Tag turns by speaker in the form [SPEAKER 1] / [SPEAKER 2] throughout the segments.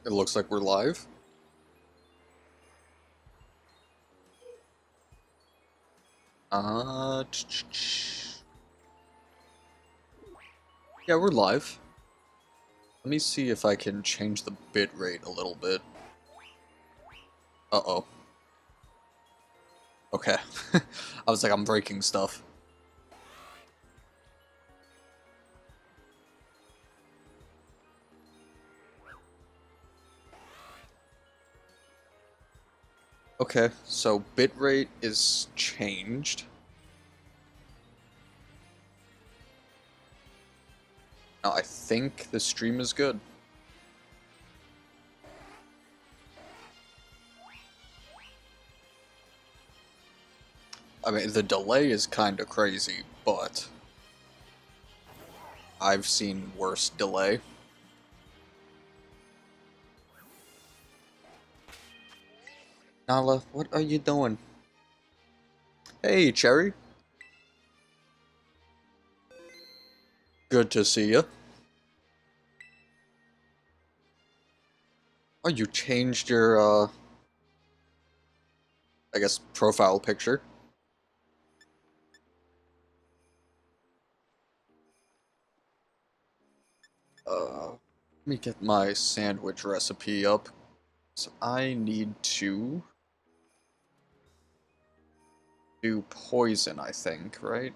[SPEAKER 1] It looks like we're live. Uh, ch -ch -ch. Yeah, we're live. Let me see if I can change the bit rate a little bit. Uh-oh. Okay. I was like, I'm breaking stuff. Okay, so bitrate is changed. Now I think the stream is good. I mean, the delay is kind of crazy, but I've seen worse delay. Nala, what are you doing? Hey, Cherry. Good to see you. Oh, you changed your, I guess, profile picture. Let me get my sandwich recipe up. So I need to do poison, I think, right?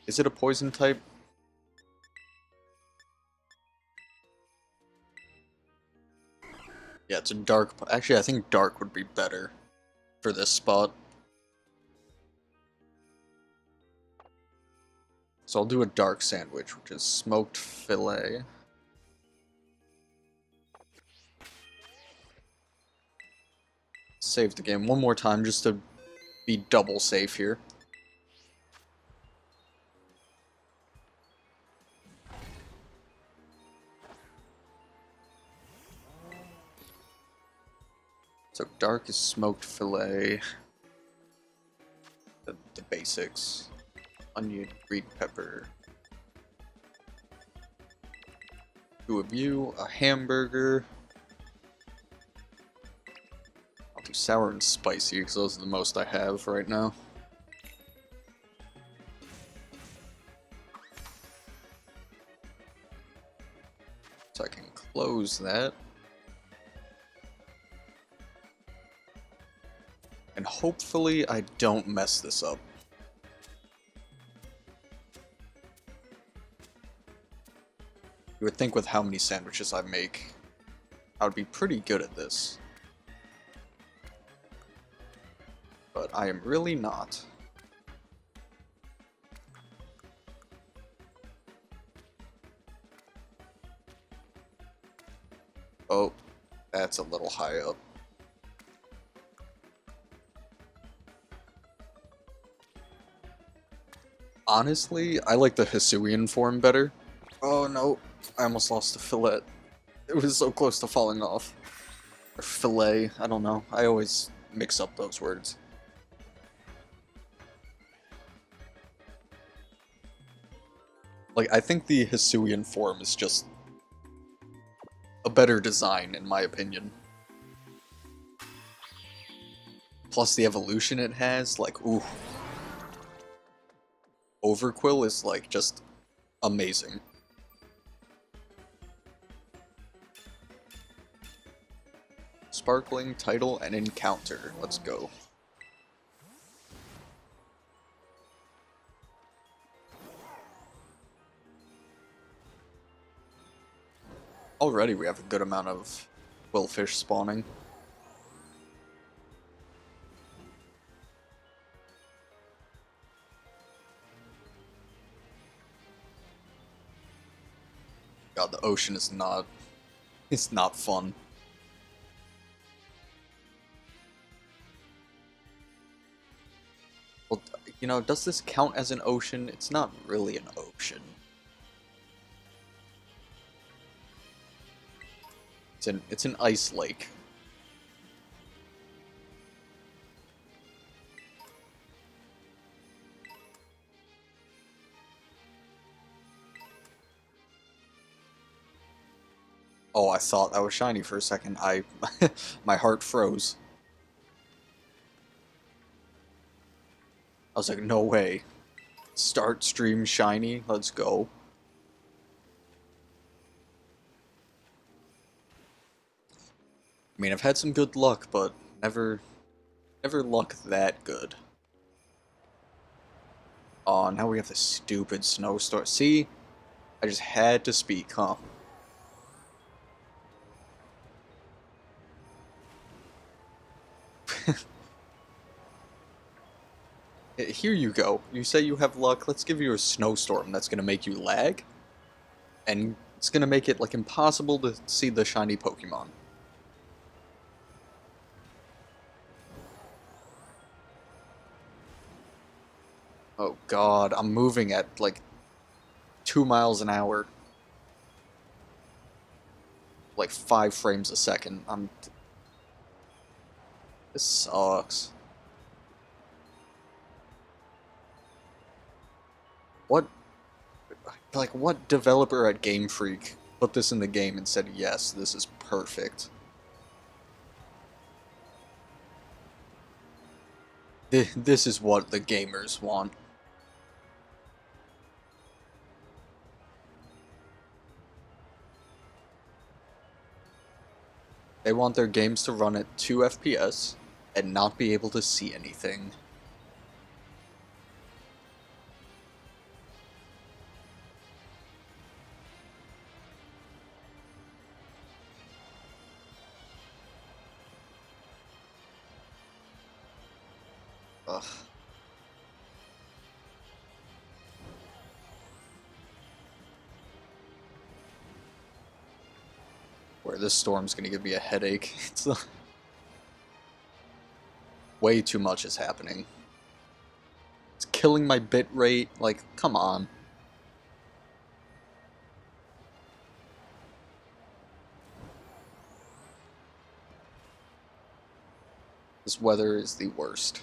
[SPEAKER 1] Is it a poison type? Yeah, it's a dark. Actually, I think dark would be better for this spot. So I'll do a dark sandwich, which is smoked fillet. Save the game one more time just to be double safe here. So dark is smoked fillet. The basics. Onion, green pepper. Two of you, a hamburger. I'll do sour and spicy because those are the most I have right now. So I can close that. And hopefully I don't mess this up. You would think with how many sandwiches I make, I would be pretty good at this. But I am really not. Oh, that's a little high up. Honestly, I like the Hisuian form better. Oh no, I almost lost the fillet. It was so close to falling off. Or fillet, I don't know. I always mix up those words. Like, I think the Hisuian form is just a better design, in my opinion. Plus the evolution it has, like, ooh. Overquill is, like, just amazing. Sparkling, title, and encounter. Let's go. Already we have a good amount of quillfish spawning. God, the ocean is not... It's not fun. Well, you know, does this count as an ocean? It's not really an ocean. It's an ice lake. Oh, I thought that was shiny for a second. My heart froze. I was like, no way. Start stream shiny, let's go. I mean, I've had some good luck, but never luck that good. Oh, now we have this stupid snowstorm. See? I just had to speak, huh? Here you go. You say you have luck, let's give you a snowstorm that's gonna make you lag, and it's gonna make it, like, impossible to see the shiny Pokemon. Oh god, I'm moving at, like, 2 miles an hour. Like, 5 frames a second. This sucks. What, like, what developer at Game Freak put this in the game and said, yes, this is perfect? This is what the gamers want. They want their games to run at 2 FPS and not be able to see anything. Ugh. Where this storm's gonna give me a headache. It's way too much is happening. It's killing my bit rate. Like, come on. This weather is the worst.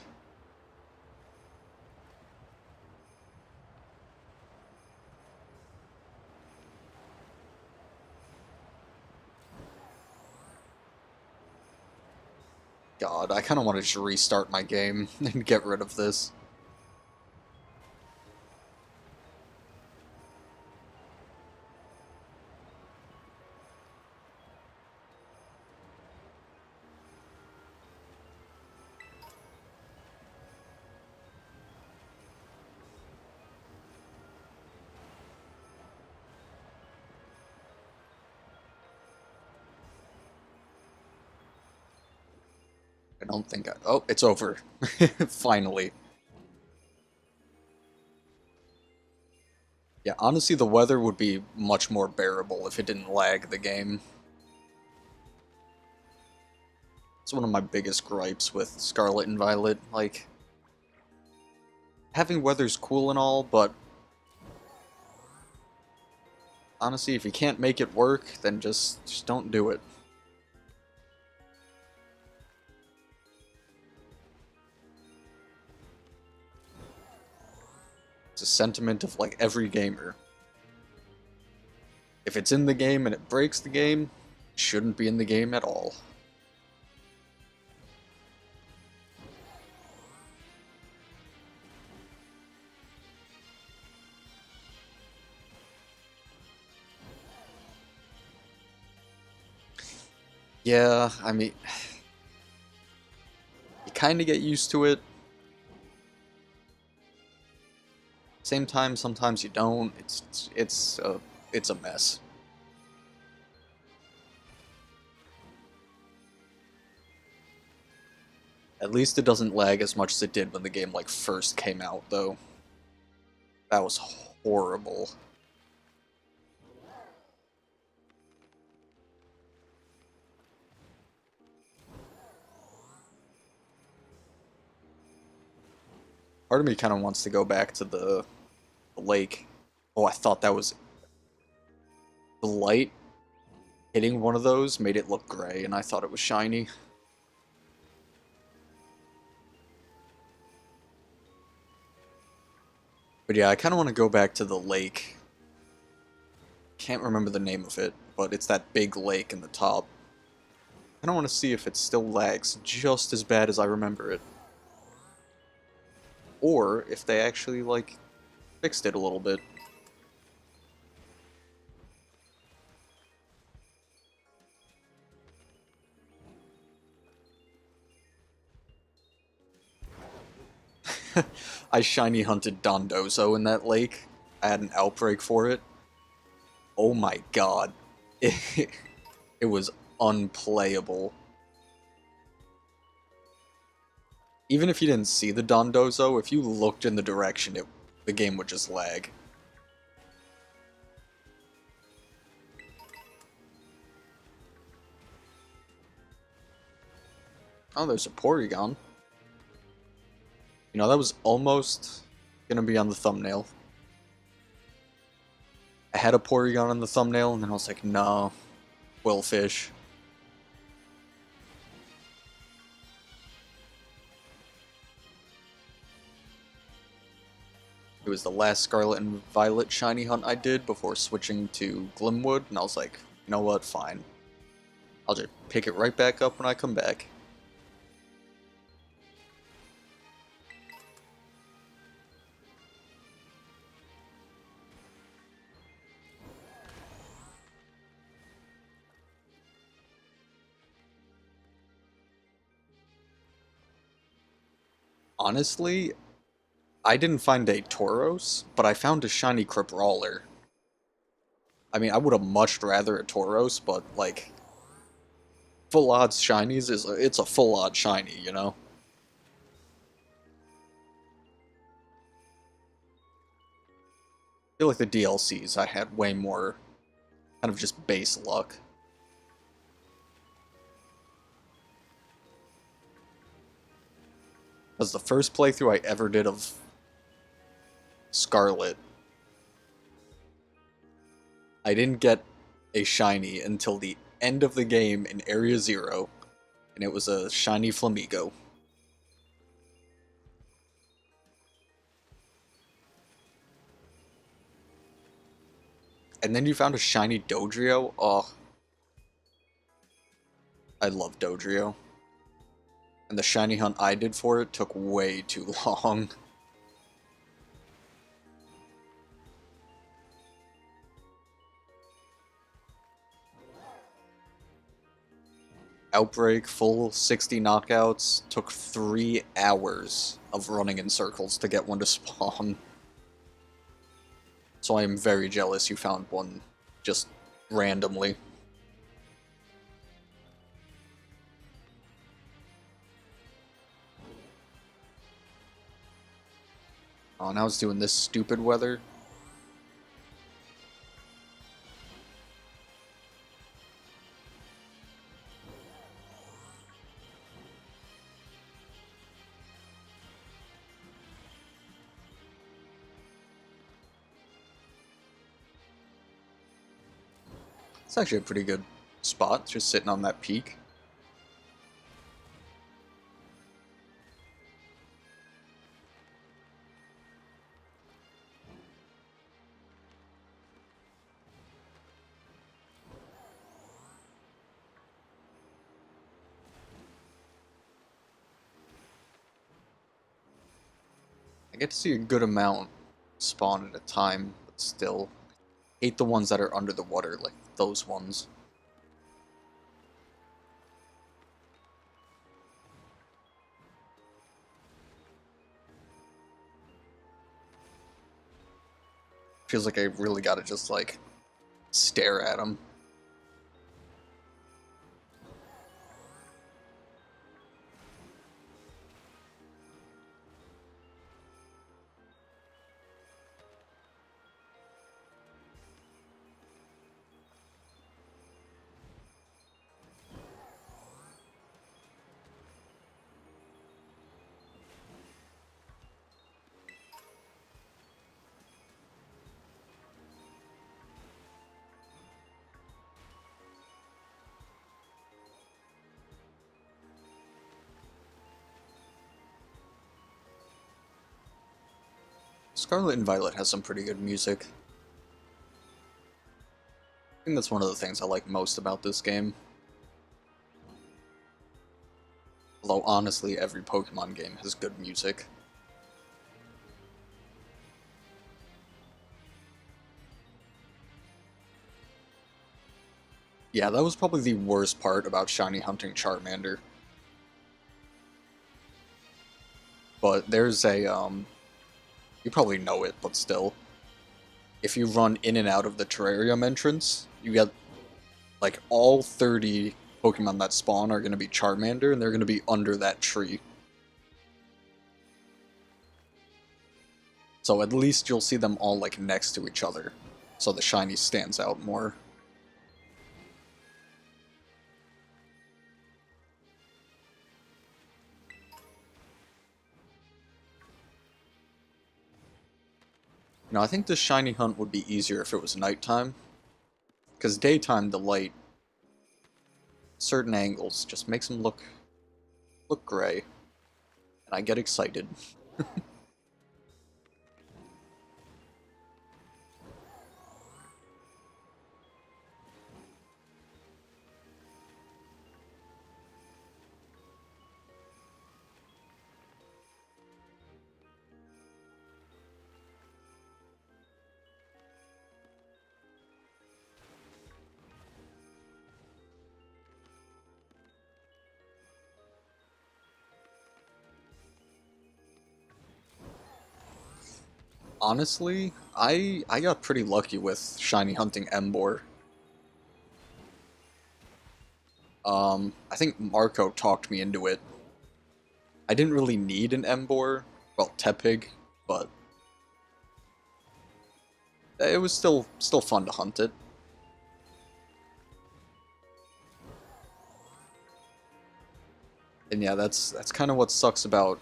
[SPEAKER 1] God, I kind of want to just restart my game and get rid of this. I don't think I... Oh, it's over. Finally. Yeah, honestly, the weather would be much more bearable if it didn't lag the game. It's one of my biggest gripes with Scarlet and Violet. Like, having weather's cool and all, but honestly, if you can't make it work, then just don't do it. It's a sentiment of, like, every gamer. If it's in the game and it breaks the game, it shouldn't be in the game at all. Yeah, I mean, you kind of get used to it. Same time, sometimes you don't. It's a mess. At least it doesn't lag as much as it did when the game like first came out, though. That was horrible. Part of me kind of wants to go back to the lake. Oh, I thought that was the light hitting one of those made it look gray, and I thought it was shiny. But yeah, I kind of want to go back to the lake. Can't remember the name of it. but it's that big lake in the top. I don't want to see if it still lags just as bad as I remember it. Or if they actually, like, fixed it a little bit. I shiny hunted Dondozo in that lake. I had an outbreak for it. Oh my god. It was unplayable. Even if you didn't see the Dondozo, if you looked in the direction, the game would just lag. Oh, there's a Porygon. You know, that was almost gonna be on the thumbnail. I had a Porygon on the thumbnail, and then I was like, no, Willfish. It was the last Scarlet and Violet shiny hunt I did before switching to Glimwood, and I was like, you know what, fine. I'll just pick it right back up when I come back. Honestly, I didn't find a Tauros, but I found a shiny Crabrawler. I mean, I would have much rather a Tauros, but, like, full odds shinies it's a full odd shiny, you know? I feel like the DLCs I had way more kind of just base luck. Because the first playthrough I ever did of Scarlet, I didn't get a shiny until the end of the game in Area 0, and it was a shiny Flamigo. And then you found a shiny Dodrio? Oh, I love Dodrio. And the shiny hunt I did for it took way too long. Outbreak, full 60 knockouts, took 3 hours of running in circles to get one to spawn. So I am very jealous you found one just randomly. Oh, now it's doing this stupid weather. It's actually a pretty good spot, just sitting on that peak. I get to see a good amount spawn at a time, but still. Hate the ones that are under the water, like those ones. Feels like I really gotta just, like, stare at them. Scarlet and Violet has some pretty good music. think that's one of the things I like most about this game. Although honestly, every Pokemon game has good music. Yeah, that was probably the worst part about shiny hunting Charmander. But there's you probably know it, but still. If you run in and out of the terrarium entrance, you get, like, all 30 Pokemon that spawn are going to be Charmander, and they're going to be under that tree. So at least you'll see them all, like, next to each other. So the shiny stands out more. Now, I think this shiny hunt would be easier if it was nighttime. Because daytime, the light, certain angles, just makes them look gray. And I get excited. Honestly, I got pretty lucky with shiny hunting Embor. I think Marco talked me into it. I didn't really need an Embor, well, Tepig, but it was still fun to hunt it. And yeah, that's kind of what sucks about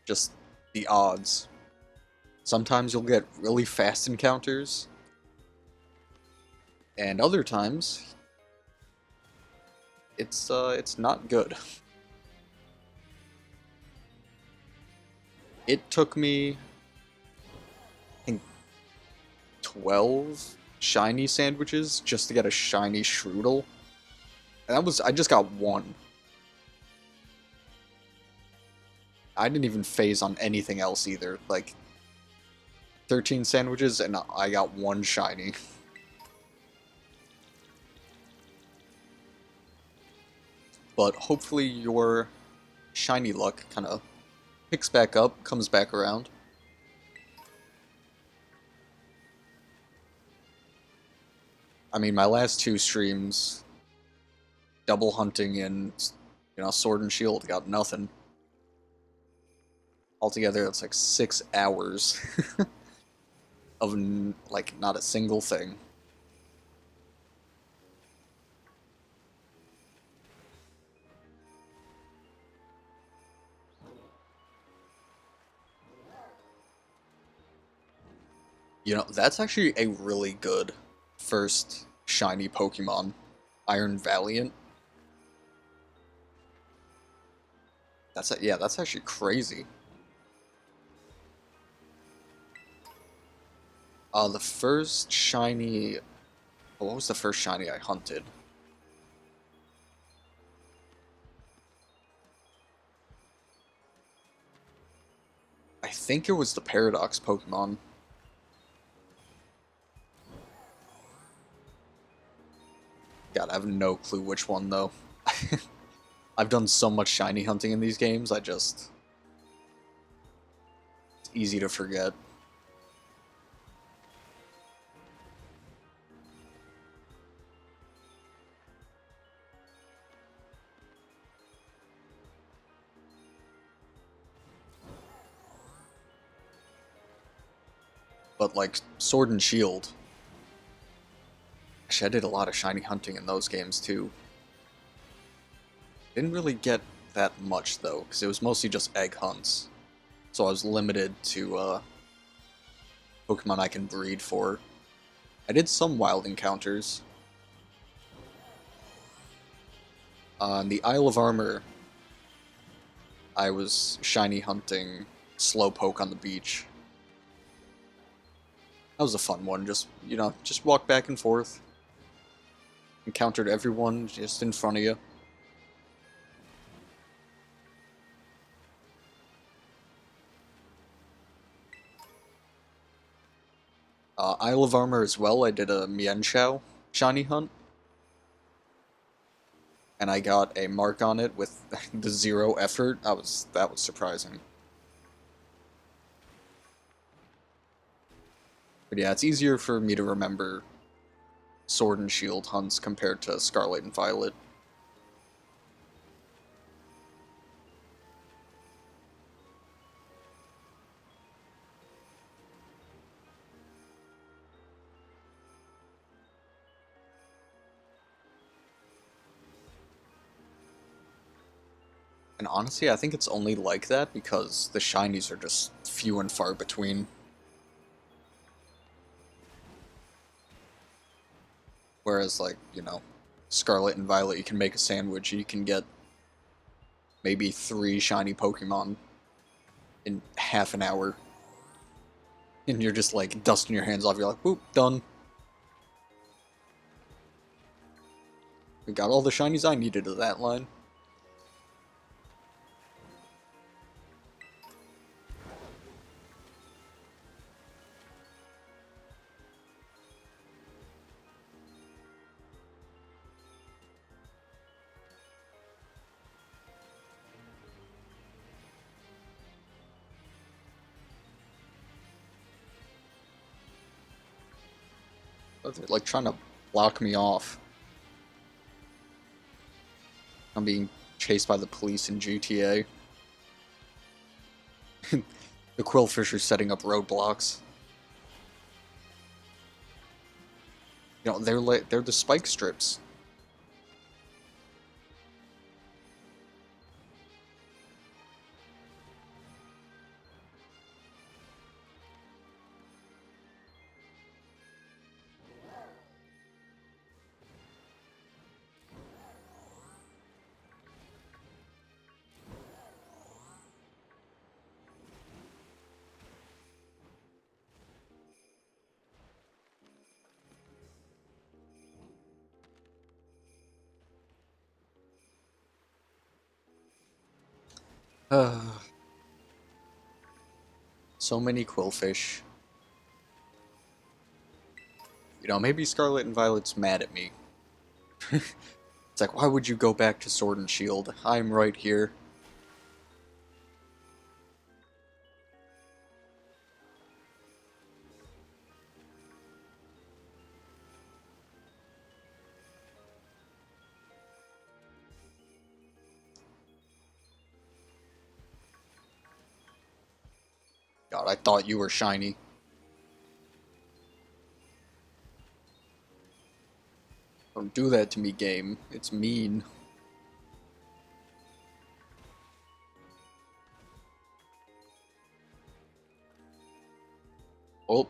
[SPEAKER 1] just the odds. Sometimes you'll get really fast encounters, and other times it's not good. It took me, I think, 12 shiny sandwiches just to get a shiny Shroodle. And I just got one. I didn't even phase on anything else either. Like, 13 sandwiches and I got one shiny. But hopefully your shiny luck kind of picks back up, comes back around. I mean, my last two streams, double hunting and, Sword and Shield, got nothing. Altogether, it's like 6 hours of, like, not a single thing. That's actually a really good first shiny Pokemon. Iron Valiant. Yeah, that's actually crazy. The first shiny... What was the first shiny I hunted? I think it was the Paradox Pokemon. God, I have no clue which one, though. I've done so much shiny hunting in these games, it's easy to forget. But, like, Sword and Shield... Actually, I did a lot of shiny hunting in those games, too. Didn't really get that much, though, because it was mostly just egg hunts. So I was limited to, Pokemon I can breed for. I did some wild encounters. On the Isle of Armor, I was shiny hunting Slowpoke on the beach. That was a fun one, just walk back and forth. Encountered everyone just in front of you. Isle of Armor as well, I did a Mienshao shiny hunt. And I got a mark on it with the 0 effort. That was surprising. But yeah, it's easier for me to remember Sword and Shield hunts compared to Scarlet and Violet. And honestly, I think it's only like that because the shinies are just few and far between. Whereas, like, you know, Scarlet and Violet, you can make a sandwich, you can get maybe 3 shiny Pokemon in half an hour. And you're just, like, dusting your hands off, you're like, whoop, done. We got all the shinies I needed of that line. They're, like, trying to block me off. I'm being chased by the police in GTA. The Quillfish are setting up roadblocks. You know, they're the spike strips. So many Quillfish. You know, maybe Scarlet and Violet's mad at me. It's like, why would you go back to Sword and Shield? I'm right here. God, I thought you were shiny. Don't do that to me, game. It's mean. Oh.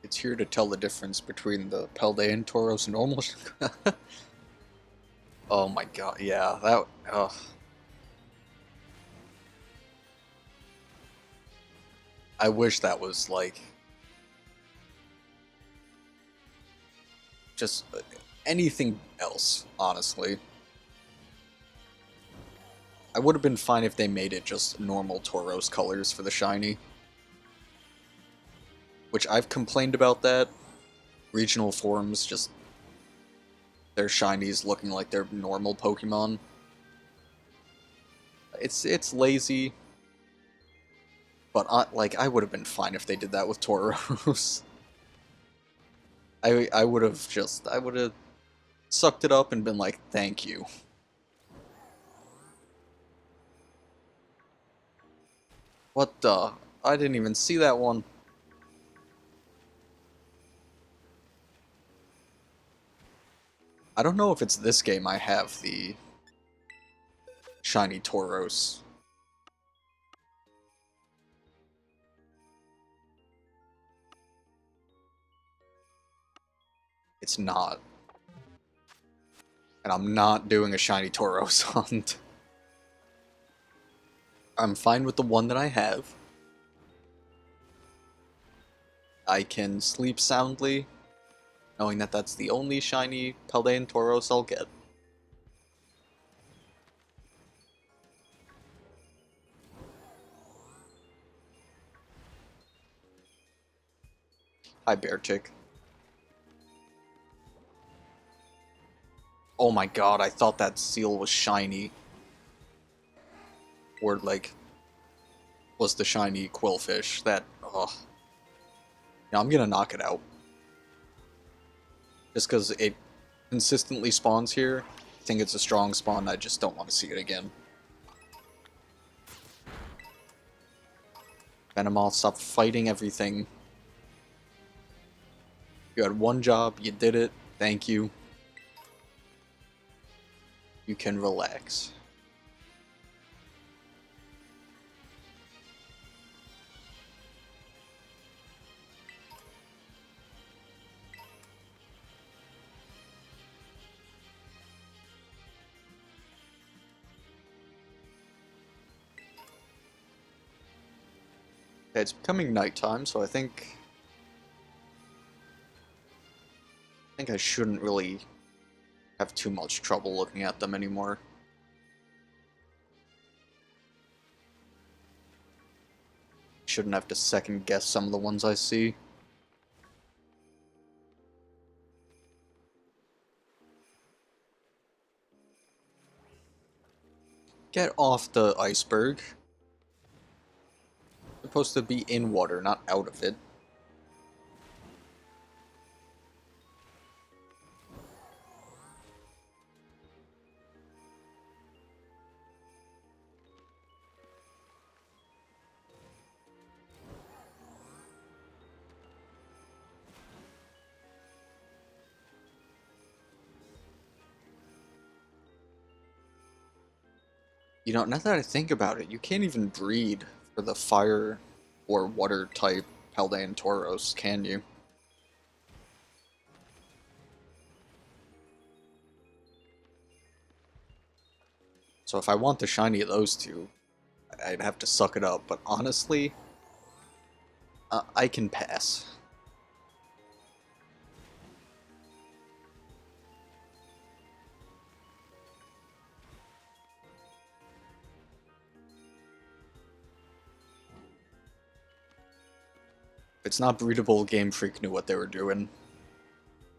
[SPEAKER 1] It's here to tell the difference between the Paldean Tauros and normal. Oh my god, yeah, that. I wish that was like. Just anything else, honestly. I would have been fine if they made it just normal Tauros colors for the shiny. Which I've complained about that. Regional forms just their shinies looking like their normal Pokemon. It's lazy, but like I would have been fine if they did that with Tauros. I would have sucked it up and been like, thank you. What the? I didn't even see that one. I don't know if it's this game I have the shiny Tauros. It's not. And I'm not doing a shiny Tauros hunt. I'm fine with the one that I have. I can sleep soundly, knowing that that's the only shiny Paldean Tauros I'll get. Hi, Bear Chick. Oh my god, I thought that seal was shiny. Or, like, was the shiny Quillfish. That, ugh. Yeah, I'm gonna knock it out. Just because it consistently spawns here. I think it's a strong spawn, I just don't want to see it again. Venomoth, stop fighting everything. You had one job, you did it, thank you. You can relax. Okay, it's becoming nighttime, so I think I shouldn't really have too much trouble looking at them anymore. Shouldn't have to second guess some of the ones I see. Get off the iceberg. You're supposed to be in water, not out of it. You know, now that I think about it, you can't even breed for the fire or water type Paldean Tauros, can you? So if I want the shiny of those two, I'd have to suck it up, but honestly, I can pass. If it's not breedable, Game Freak knew what they were doing.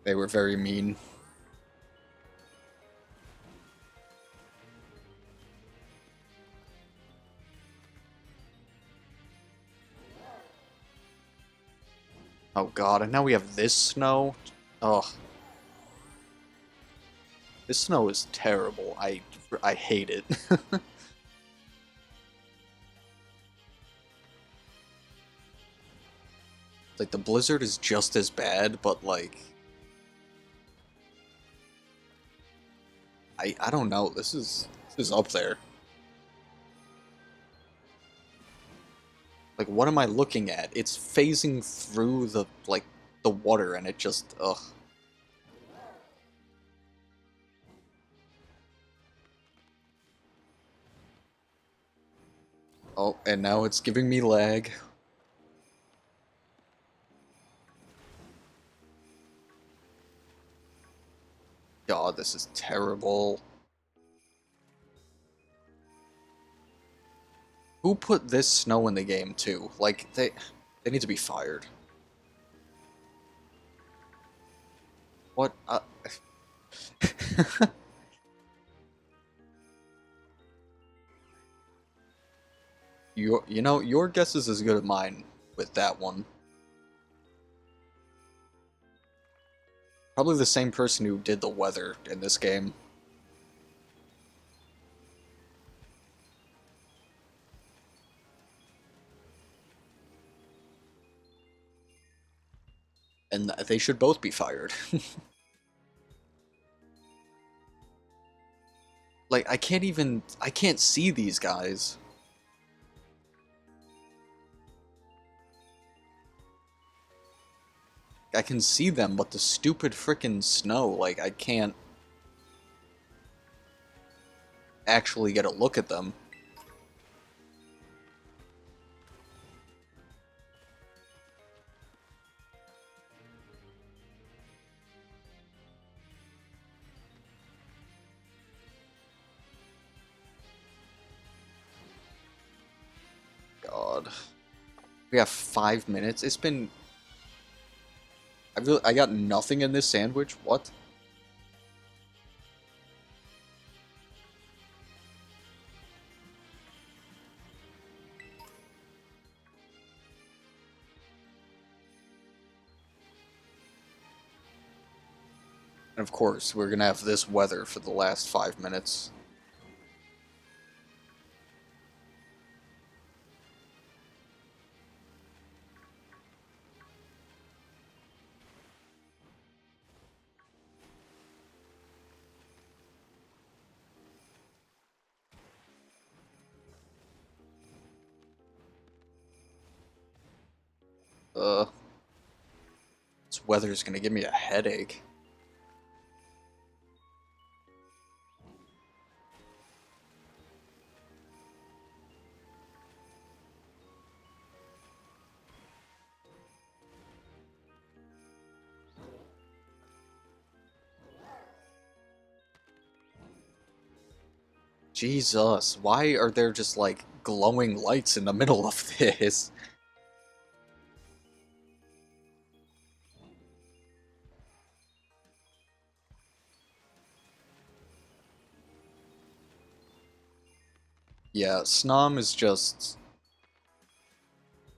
[SPEAKER 1] They were very mean. Oh god, and now we have this snow? Ugh. This snow is terrible. I hate it. Like, the blizzard is just as bad, but like... I don't know, this is up there. Like, what am I looking at? It's phasing through the, like, the water, and it just, ugh. Oh, and now it's giving me lag. God, this is terrible. Who put this snow in the game, too? Like, they need to be fired. What? You know, your guess is as good as mine with that one. Probably the same person who did the weather in this game. And they should both be fired. Like, I can't see these guys. I can see them, but the stupid frickin' snow, like, I can't... actually get a look at them. God. We have 5 minutes. It's been... I got nothing in this sandwich. What? And of course, we're gonna have this weather for the last 5 minutes. This weather's gonna give me a headache. Jesus, why are there just like glowing lights in the middle of this? Yeah, Snom is just...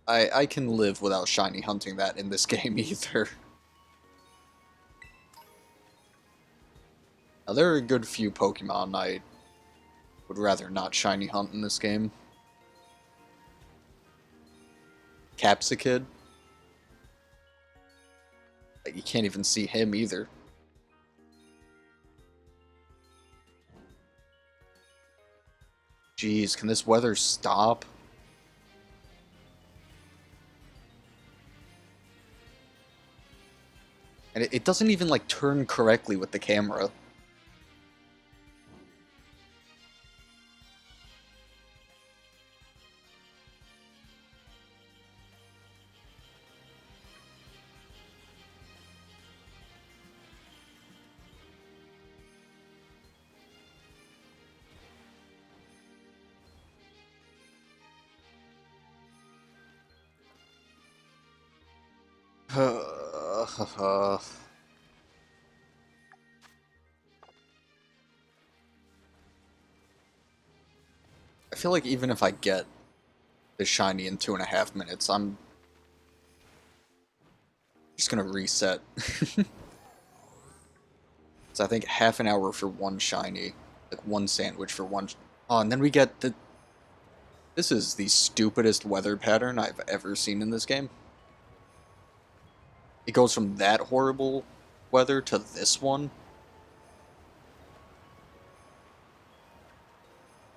[SPEAKER 1] I can live without shiny hunting that in this game either. Now, there are a good few Pokemon I would rather not shiny hunt in this game. Capsicid. You can't even see him either. Jeez, can this weather stop? And it doesn't even, like, turn correctly with the camera. I feel like even if I get the shiny in 2.5 minutes, I'm just gonna reset. So I think half an hour for one shiny, like one sandwich for one... Oh, and then we get the... This is the stupidest weather pattern I've ever seen in this game. It goes from that horrible weather to this one.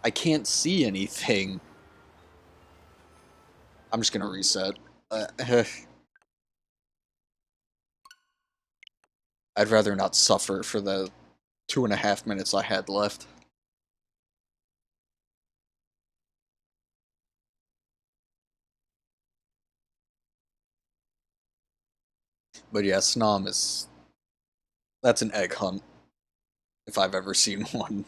[SPEAKER 1] I can't see anything. I'm just gonna reset. I'd rather not suffer for the 2.5 minutes I had left. But yeah, Snom is... That's an egg hunt, if I've ever seen one.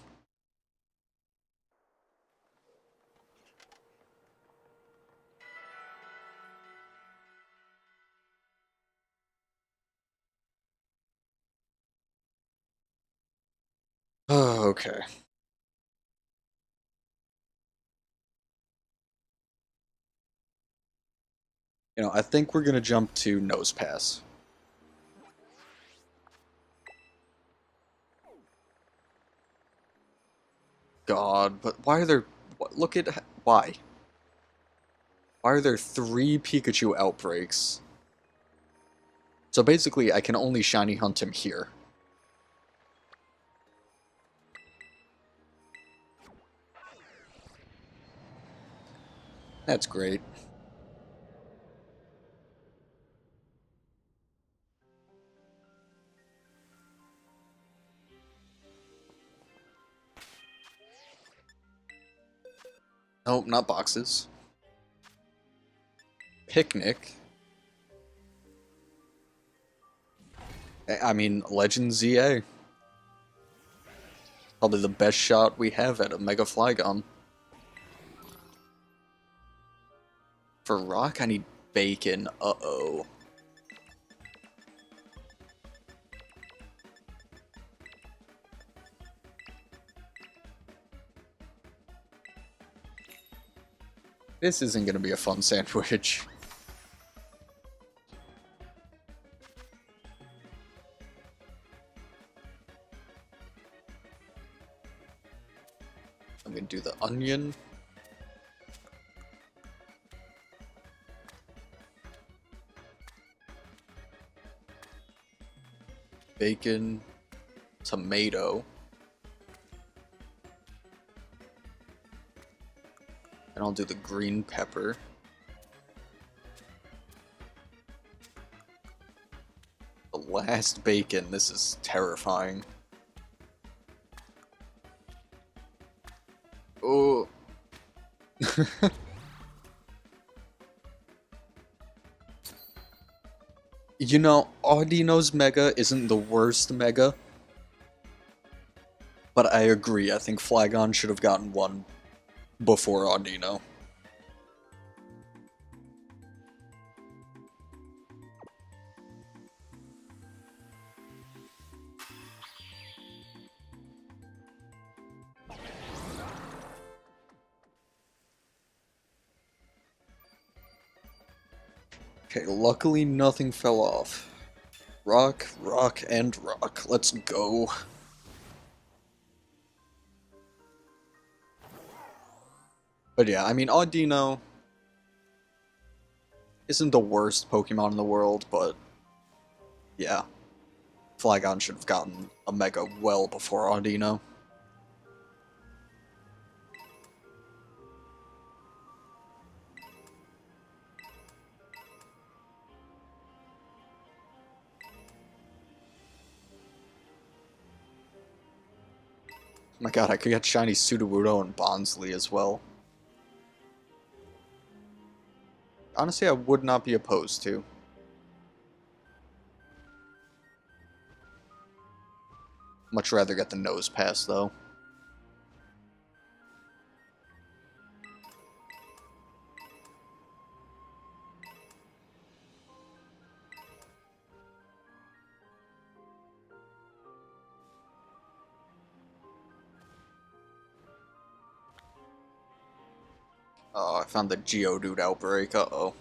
[SPEAKER 1] Oh, okay. You know, I think we're gonna jump to Nose Pass. God, but why are there... Look at... Why? Why are there 3 Pikachu outbreaks? So basically, I can only shiny hunt him here. That's great. Nope, not boxes. Picnic. I mean, Legend ZA. Probably the best shot we have at a Mega Flygon. For rock, I need bacon. Uh-oh. This isn't gonna be a fun sandwich. I'm gonna do the onion. Bacon. Tomato. And I'll do the green pepper. The last bacon. This is terrifying. Oh. You know, Audino's Mega isn't the worst Mega. But I agree, I think Flygon should have gotten one before Audino. Okay, luckily nothing fell off. Rock, rock, and rock. Let's go. But yeah, I mean, Audino isn't the worst Pokemon in the world, but yeah. Flygon should have gotten a Mega well before Audino. Oh my god, I could get shiny Sudowoodo and Bonsly as well. Honestly, I would not be opposed to. Much rather get the nose pass, though. Oh, I found the Geodude outbreak. Uh-oh.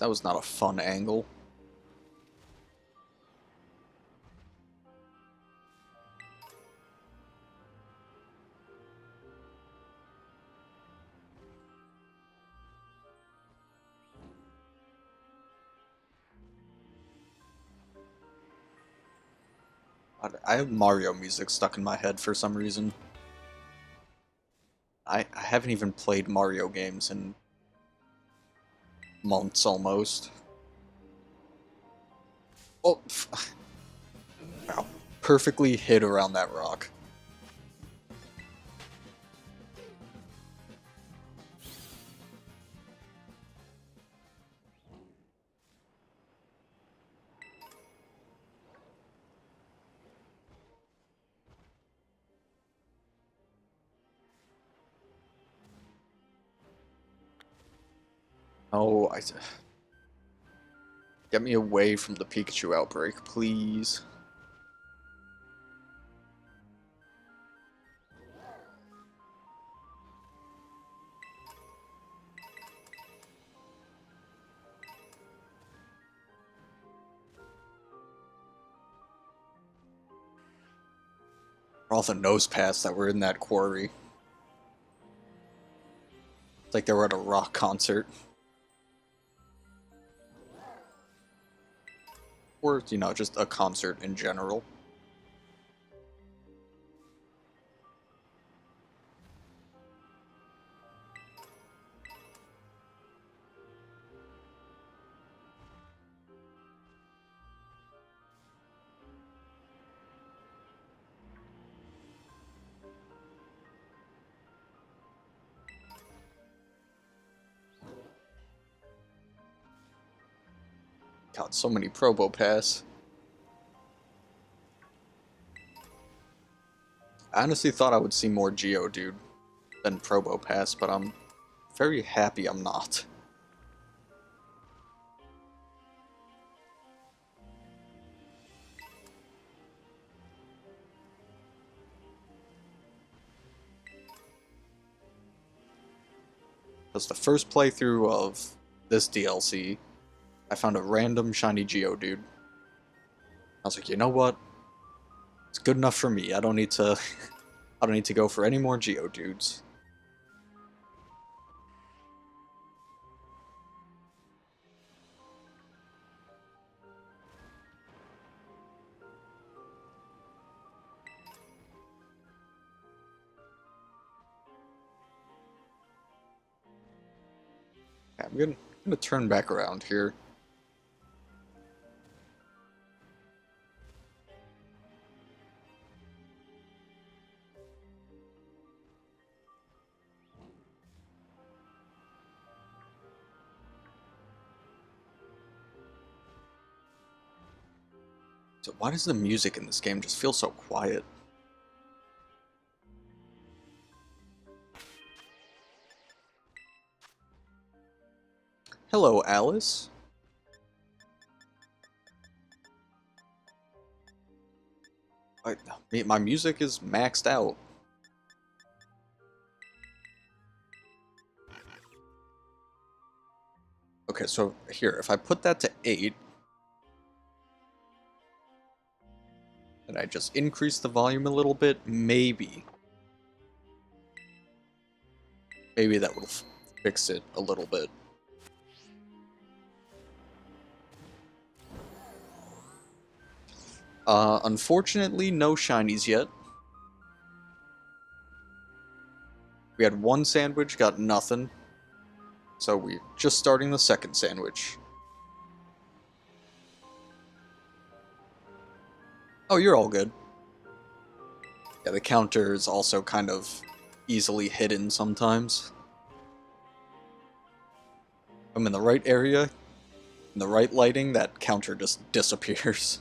[SPEAKER 1] That was not a fun angle. I have Mario music stuck in my head for some reason. I haven't even played Mario games in months almost. Oh, wow. Perfectly hit around that rock. Oh, get me away from the Pikachu outbreak, please. All the nose paths that were in that quarry. It's like they were at a rock concert. Or, you know, just a concert in general. God, so many Probo Pass. I honestly thought I would see more Geodude than Probo Pass, but I'm very happy I'm not. Because the first playthrough of this DLC, I found a random shiny Geodude. I was like, you know what? It's good enough for me. I don't need to I don't need to go for any more Geodudes. Okay, I'm gonna turn back around here. So why does the music in this game just feel so quiet? Hello, Alice. My music is maxed out. Okay, so here, if I put that to 8, and I just increase the volume a little bit, maybe that will fix it a little bit. Unfortunately, no shinies yet. We had one sandwich, got nothing. So we're just starting the second sandwich. Oh, you're all good. Yeah, the counter is also kind of easily hidden sometimes. I'm in the right area, in the right lighting, that counter just disappears.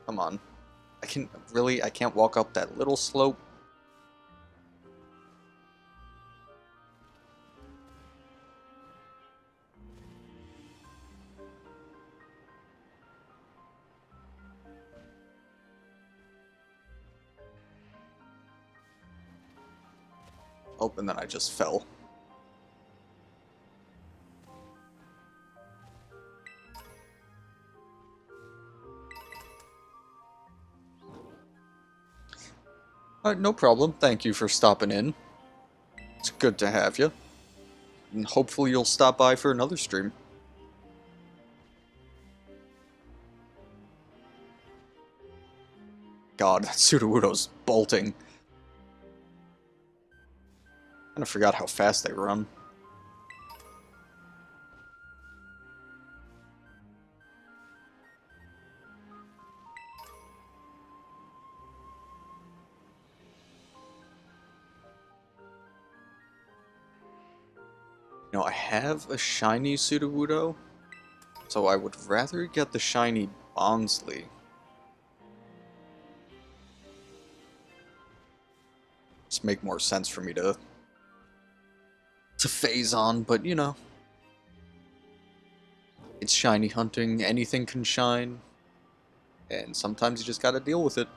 [SPEAKER 1] Come on. I can't walk up that little slope. Oh, and then I just fell. Alright, no problem. Thank you for stopping in. It's good to have you. And hopefully you'll stop by for another stream. God, that Sudowoodo's bolting. I kinda forgot how fast they run. You know, I have a shiny Sudowoodo, so I would rather get the shiny Bonsly. Just make more sense for me to phase on, but you know. It's shiny hunting, anything can shine, and sometimes you just gotta deal with it.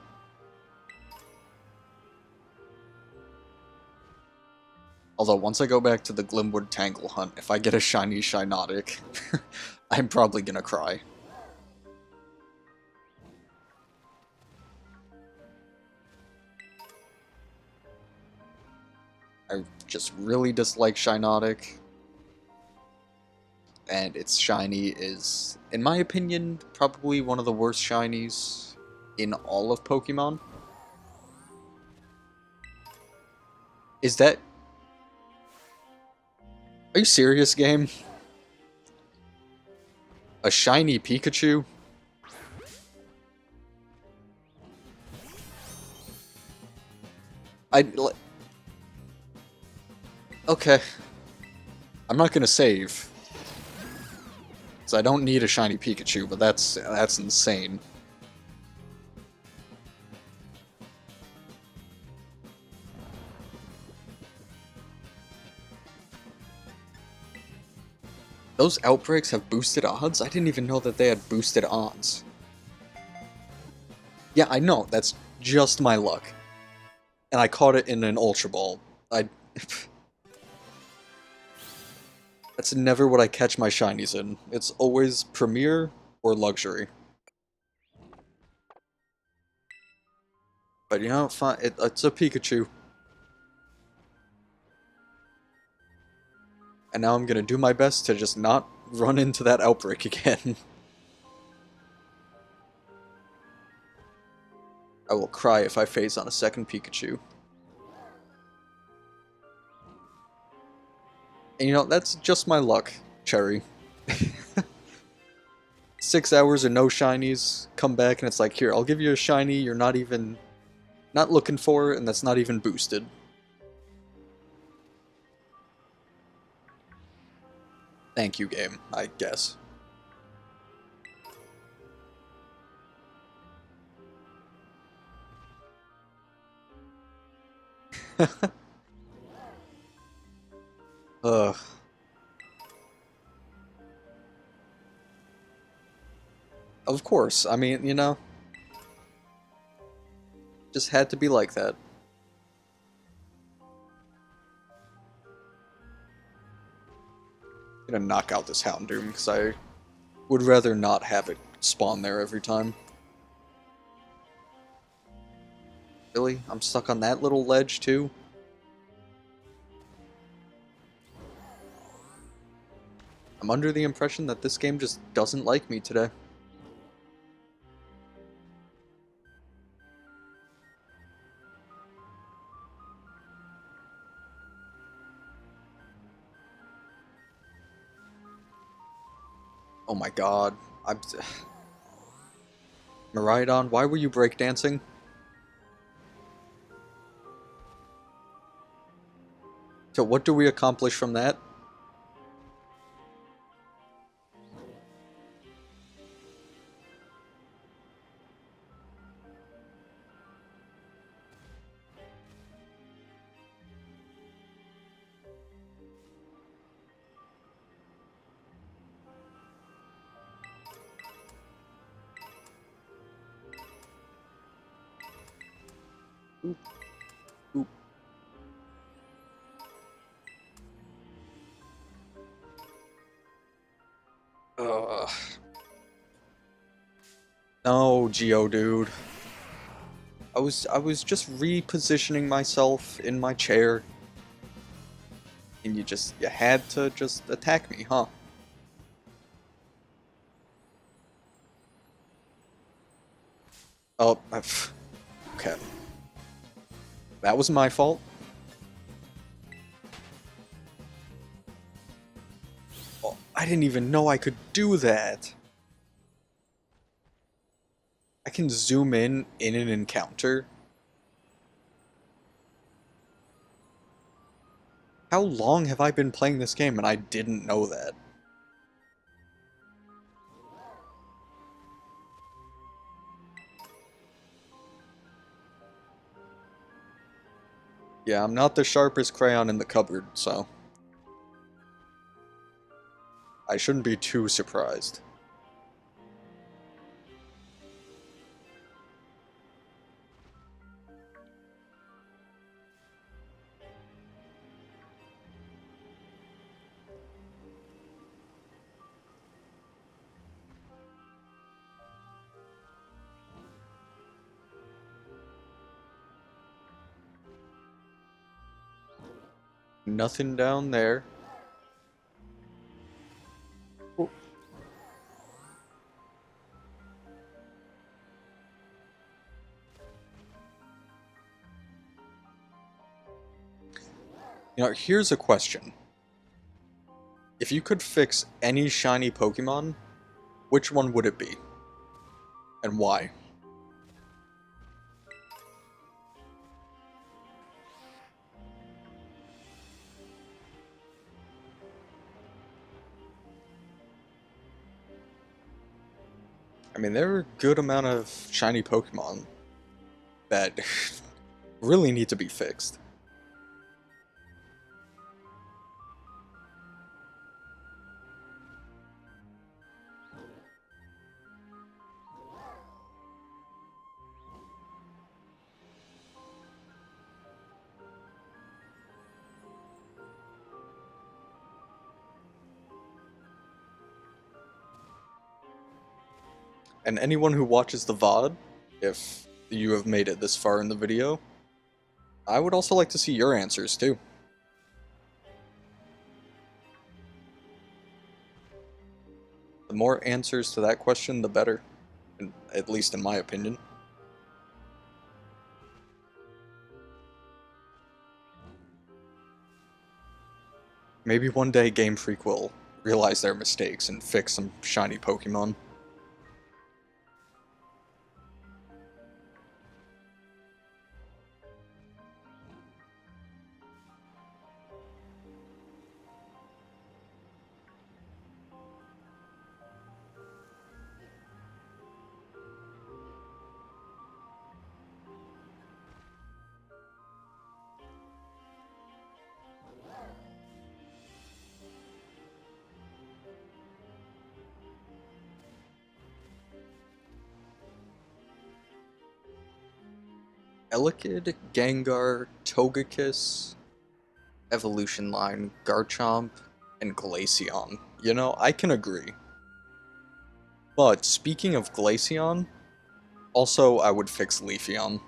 [SPEAKER 1] Although, once I go back to the Glimwood Tangle Hunt, if I get a shiny Shinotic, I'm probably gonna cry. I just really dislike Shinotic, and its shiny is, in my opinion, probably one of the worst shinies in all of Pokemon. Is that... Are you serious, game? A shiny Pikachu? Okay. I'm not gonna save. So I don't need a shiny Pikachu, but that's insane. Those outbreaks have boosted odds? I didn't even know that they had boosted odds. Yeah, I know, that's just my luck. And I caught it in an Ultra Ball. That's never what I catch my shinies in. It's always Premier or Luxury. But you know, fine, it's a Pikachu. And now I'm gonna do my best to just not run into that outbreak again. I will cry if I phase on a second Pikachu. And you know, that's just my luck, Cherry. 6 hours and no shinies, come back and it's like, here, I'll give you a shiny you're not looking for, and that's not even boosted. Thank you, game, I guess. Ugh. Of course, I mean, you know, just had to be like that. I'm gonna knock out this Houndoom, because I would rather not have it spawn there every time. Really? I'm stuck on that little ledge, too? I'm under the impression that this game just doesn't like me today. Oh my god. I'm... Miraidon, why were you breakdancing? So what do we accomplish from that? Oop. Oop. Ugh. No, Geodude. I was just repositioning myself in my chair. And you had to just attack me, huh? Oh, okay. That was my fault. Oh, I didn't even know I could do that. I can zoom in an encounter. How long have I been playing this game and I didn't know that? Yeah, I'm not the sharpest crayon in the cupboard, so I shouldn't be too surprised. Nothing down there. Oh. You know, here's a question. If you could fix any shiny Pokemon, which one would it be? And why? I mean, there are a good amount of shiny Pokemon that really need to be fixed. And anyone who watches the VOD, if you have made it this far in the video, I would also like to see your answers too. The more answers to that question, the better, at least in my opinion. Maybe one day Game Freak will realize their mistakes and fix some shiny Pokemon. Elekid, Gengar, Togekiss, Evolution Line, Garchomp, and Glaceon. You know, I can agree. But speaking of Glaceon, also I would fix Leafeon.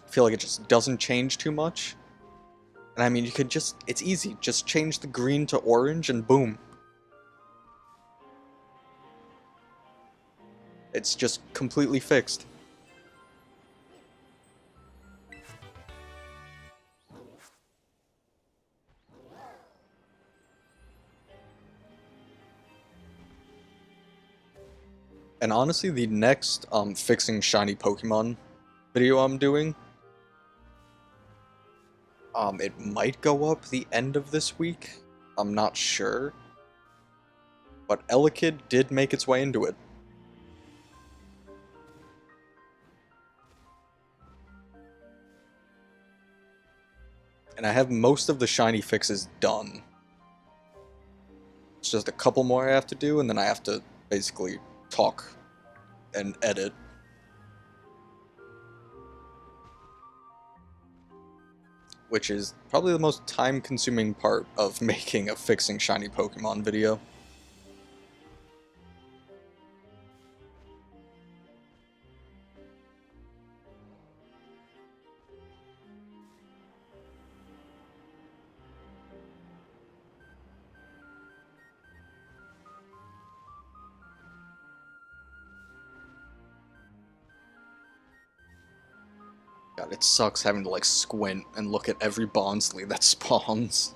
[SPEAKER 1] I feel like it just doesn't change too much. And I mean, you could just, it's easy, just change the green to orange and boom. It's just completely fixed. And honestly, the next fixing shiny Pokemon video I'm doing, it might go up the end of this week. I'm not sure. But Elekid did make its way into it. And I have most of the shiny fixes done. It's just a couple more I have to do, and then I have to basically talk and edit. Which is probably the most time-consuming part of making a fixing shiny Pokemon video. God, it sucks having to like squint and look at every Bonsly that spawns.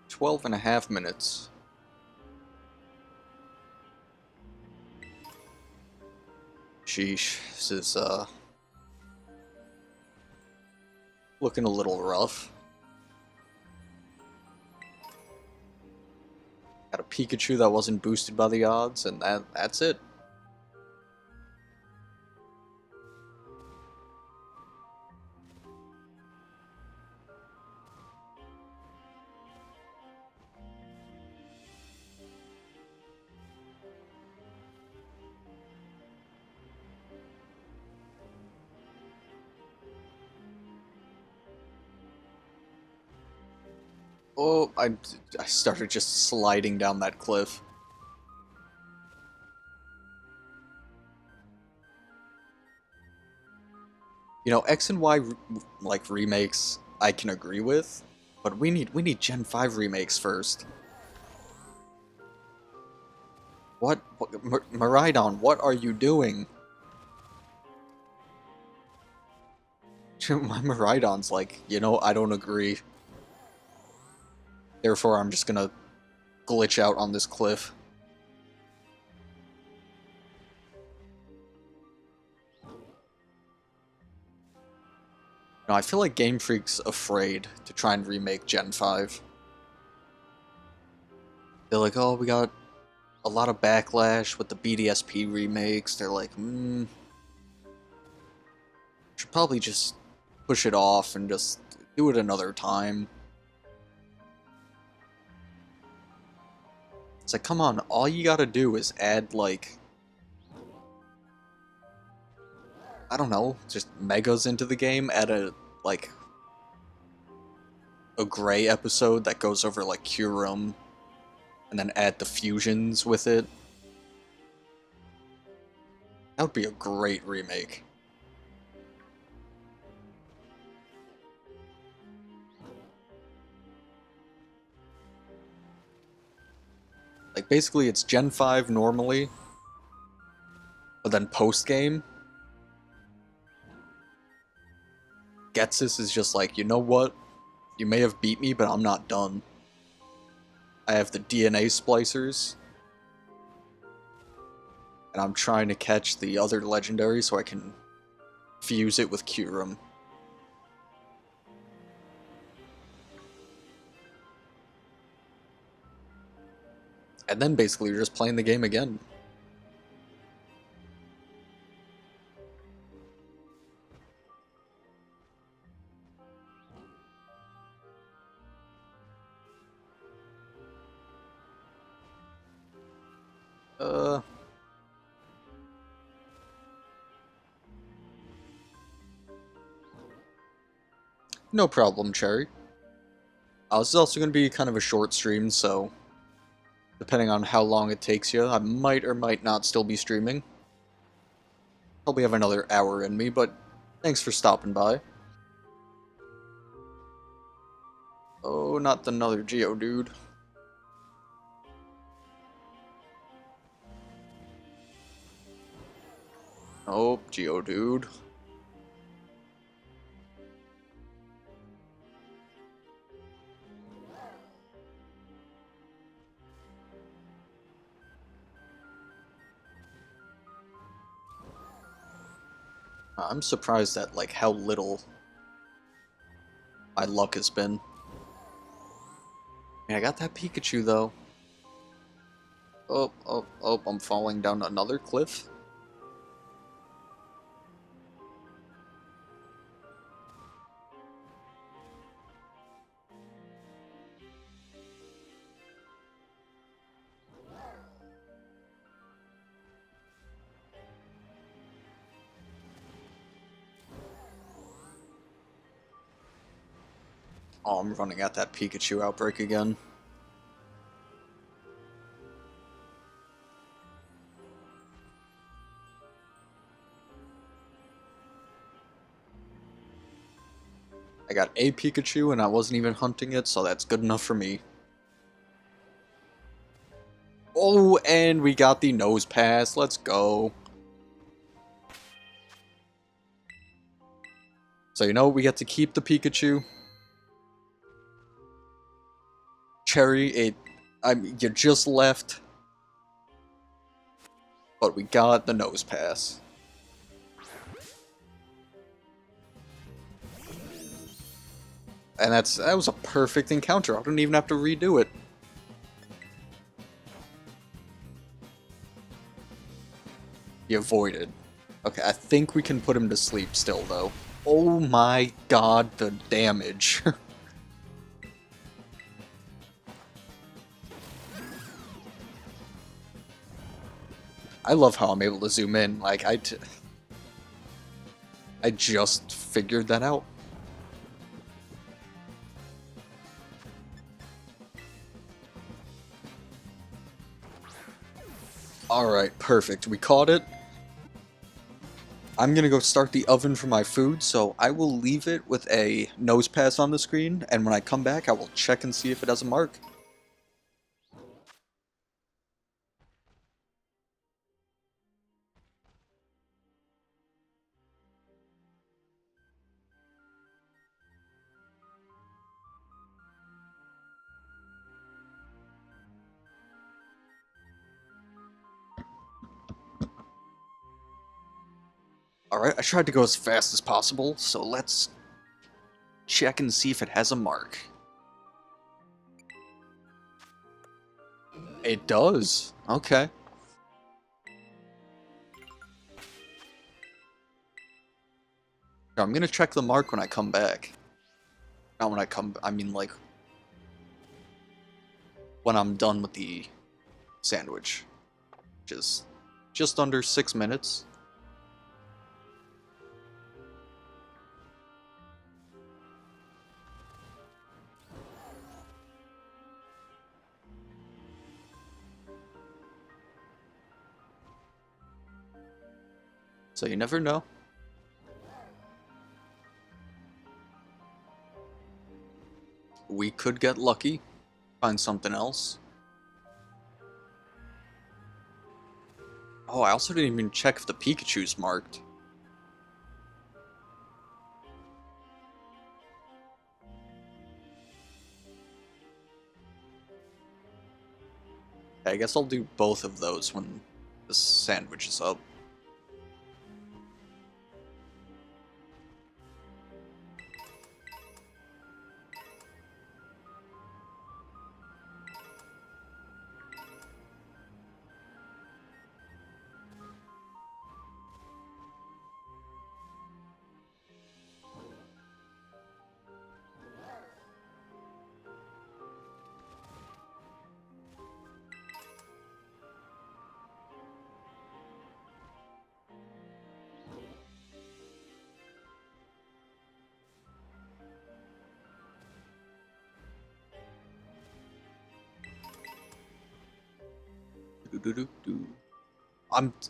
[SPEAKER 1] Twelve and a half minutes. Sheesh, this is looking a little rough. Got a Pikachu that wasn't boosted by the odds, and that's it. Oh, I started just sliding down that cliff. You know, X and Y like remakes I can agree with, But we need Gen 5 remakes first. What Maridon, what are you doing? My Maridon's like, you know, I don't agree. Therefore, I'm just gonna glitch out on this cliff. No, I feel like Game Freak's afraid to try and remake Gen 5. They're like, oh, we got a lot of backlash with the BDSP remakes. They're like, should probably just push it off and just do it another time. It's like, come on, all you gotta do is add, like, I don't know, just megas into the game, add a gray episode that goes over, like, Curum, and then add the fusions with it. That would be a great remake. Like, basically, it's Gen 5 normally, but then post-game, Getsus is just like, you know what? You may have beat me, but I'm not done. I have the DNA splicers, and I'm trying to catch the other legendary so I can fuse it with Curum. And then basically you're just playing the game again. No problem, Cherry. This is also going to be kind of a short stream, so depending on how long it takes you, I might or might not still be streaming. Probably have another hour in me, but thanks for stopping by. Oh, not another Geodude. Oh, Geodude. I'm surprised at, like, how little my luck has been. I got that Pikachu, though. Oh, I'm falling down another cliff. Oh, I'm running at that Pikachu outbreak again. I got a Pikachu and I wasn't even hunting it, so that's good enough for me. Oh, and we got the nose pass. Let's go. So, you know, we get to keep the Pikachu. Cherry, you just left. But we got the nose pass. And that was a perfect encounter. I didn't even have to redo it. He avoided. Okay, I think we can put him to sleep still, though. Oh my god, the damage. I love how I'm able to zoom in. Like, I just figured that out. Alright, perfect. We caught it. I'm gonna go start the oven for my food, so I will leave it with a nose pass on the screen, and when I come back, I will check and see if it has a mark. Alright, I tried to go as fast as possible, so let's check and see if it has a mark. It does. Okay. I'm gonna check the mark when I come back. Not when I mean like when I'm done with the sandwich. Which is just under 6 minutes. So you never know. We could get lucky, find something else. Oh, I also didn't even check if the Pikachu's marked. I guess I'll do both of those when the sandwich is up.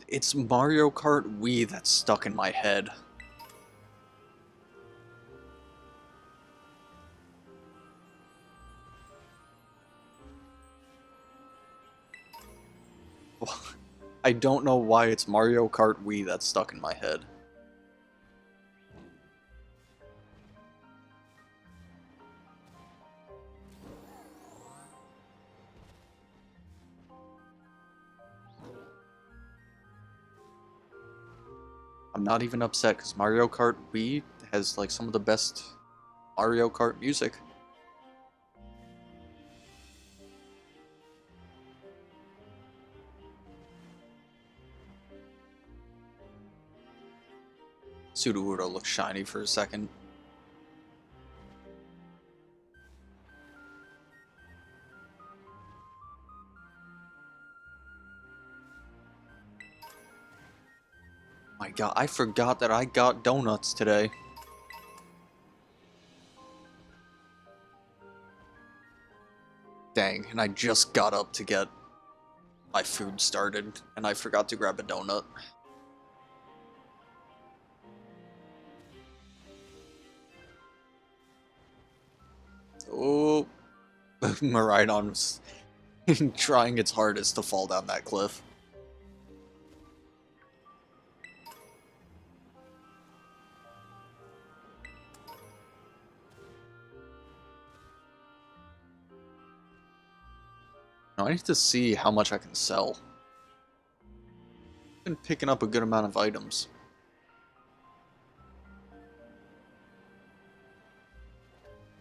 [SPEAKER 1] It's Mario Kart Wii that's stuck in my head. I don't know why it's Mario Kart Wii that's stuck in my head. I'm not even upset because Mario Kart Wii has like some of the best Mario Kart music. Sudowoodo looks shiny for a second. My god, I forgot that I got donuts today. Dang, and I just got up to get my food started, and I forgot to grab a donut. Oh, Maridon was trying its hardest to fall down that cliff. Now I need to see how much I can sell. I've been picking up a good amount of items.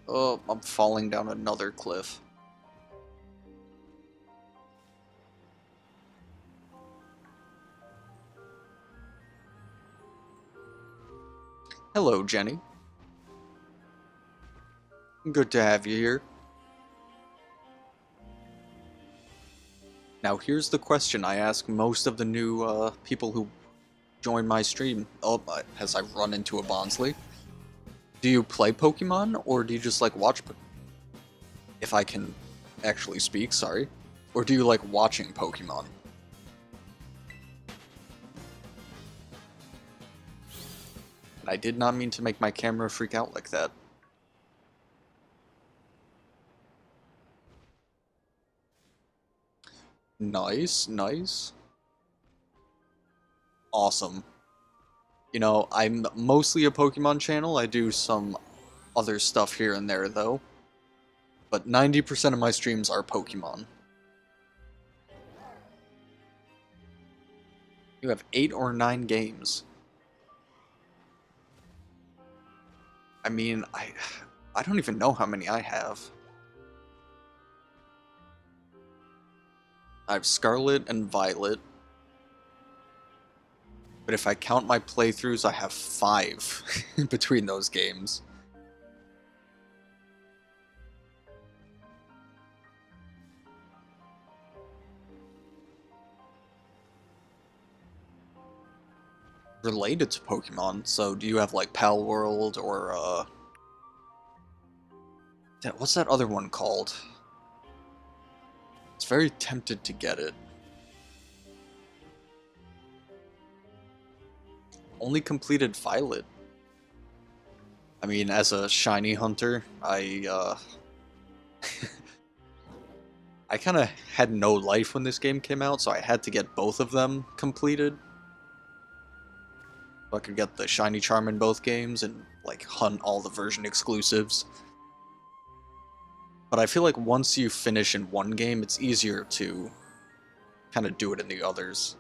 [SPEAKER 1] Oh, I'm falling down another cliff. Hello, Jenny. Good to have you here. Now here's the question I ask most of the new people who join my stream. Oh, as I run into a Bonsley. Do you play Pokemon, or do you just like watch? If I can actually speak, sorry. Or do you like watching Pokemon? I did not mean to make my camera freak out like that. Nice, nice. Awesome. You know, I'm mostly a Pokemon channel. I do some other stuff here and there, though. But 90% of my streams are Pokemon. You have 8 or 9 games. I mean, I don't even know how many I have. I have Scarlet and Violet. But if I count my playthroughs, I have 5 between those games. Related to Pokemon, so do you have like Pal World or what's that other one called? It's very tempted to get it. Only completed Violet. I mean, as a shiny hunter, I kind of had no life when this game came out, so I had to get both of them completed. So I could get the shiny charm in both games and like hunt all the version exclusives. But I feel like once you finish in one game, it's easier to kind of do it in the others.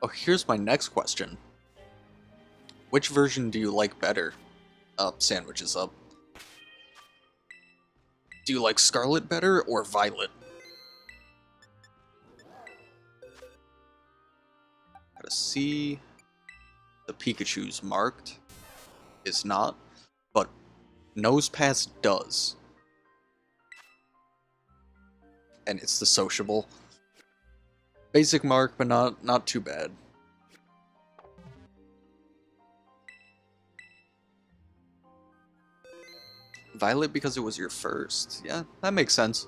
[SPEAKER 1] Oh, here's my next question. Which version do you like better? Sandwiches up. Do you like Scarlet better or Violet? Gotta see. The Pikachu's marked. Is not. But Nosepass does. And it's the sociable. Basic mark, but not too bad. Violet because it was your first. Yeah, that makes sense.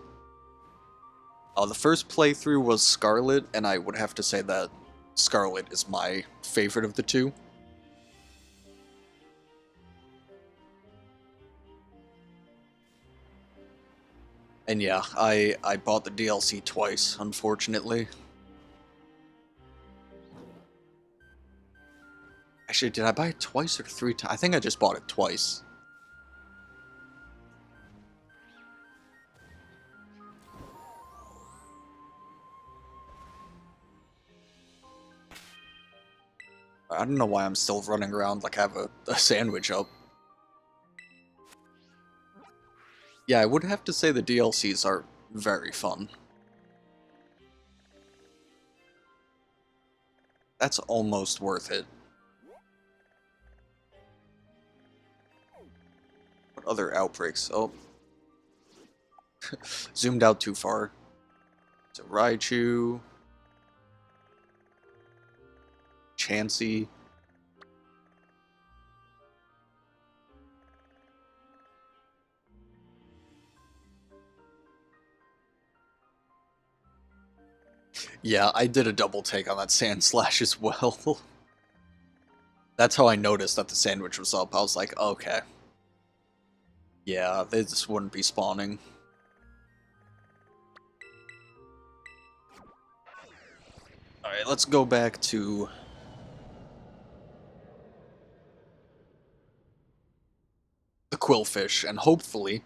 [SPEAKER 1] The first playthrough was Scarlet, and I would have to say that Scarlet is my favorite of the two. And yeah, I bought the DLC twice, unfortunately. Actually, did I buy it twice or 3 times? I think I just bought it twice. I don't know why I'm still running around like I have a sandwich up. Yeah, I would have to say the DLCs are very fun. That's almost worth it. What other outbreaks? Oh. Zoomed out too far. It's a Raichu. Chansey. Yeah, I did a double take on that Sand Slash as well. That's how I noticed that the sandwich was up. I was like, okay. Yeah, they just wouldn't be spawning. Alright, let's go back to the Quillfish, and hopefully...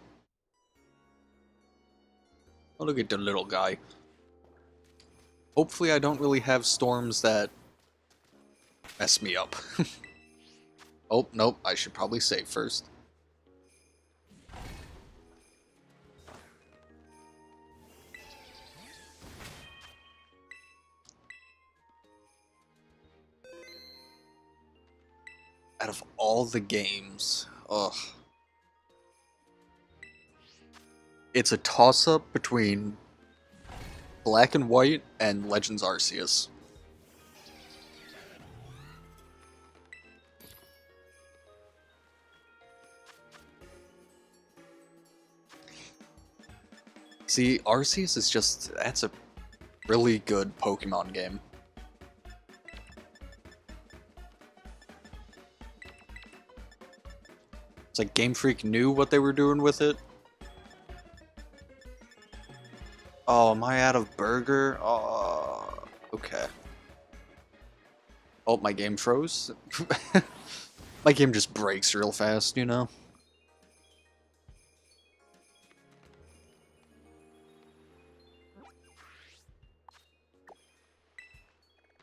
[SPEAKER 1] Oh, look at the little guy. Hopefully I don't really have storms that mess me up. Oh, nope, I should probably save first. Out of all the games, ugh. It's a toss-up between Black and White and Legends Arceus. See, Arceus is just, that's a really good Pokemon game. It's like Game Freak knew what they were doing with it. Oh, am I out of burger? Oh, okay. Oh, my game froze. My game just breaks real fast, you know?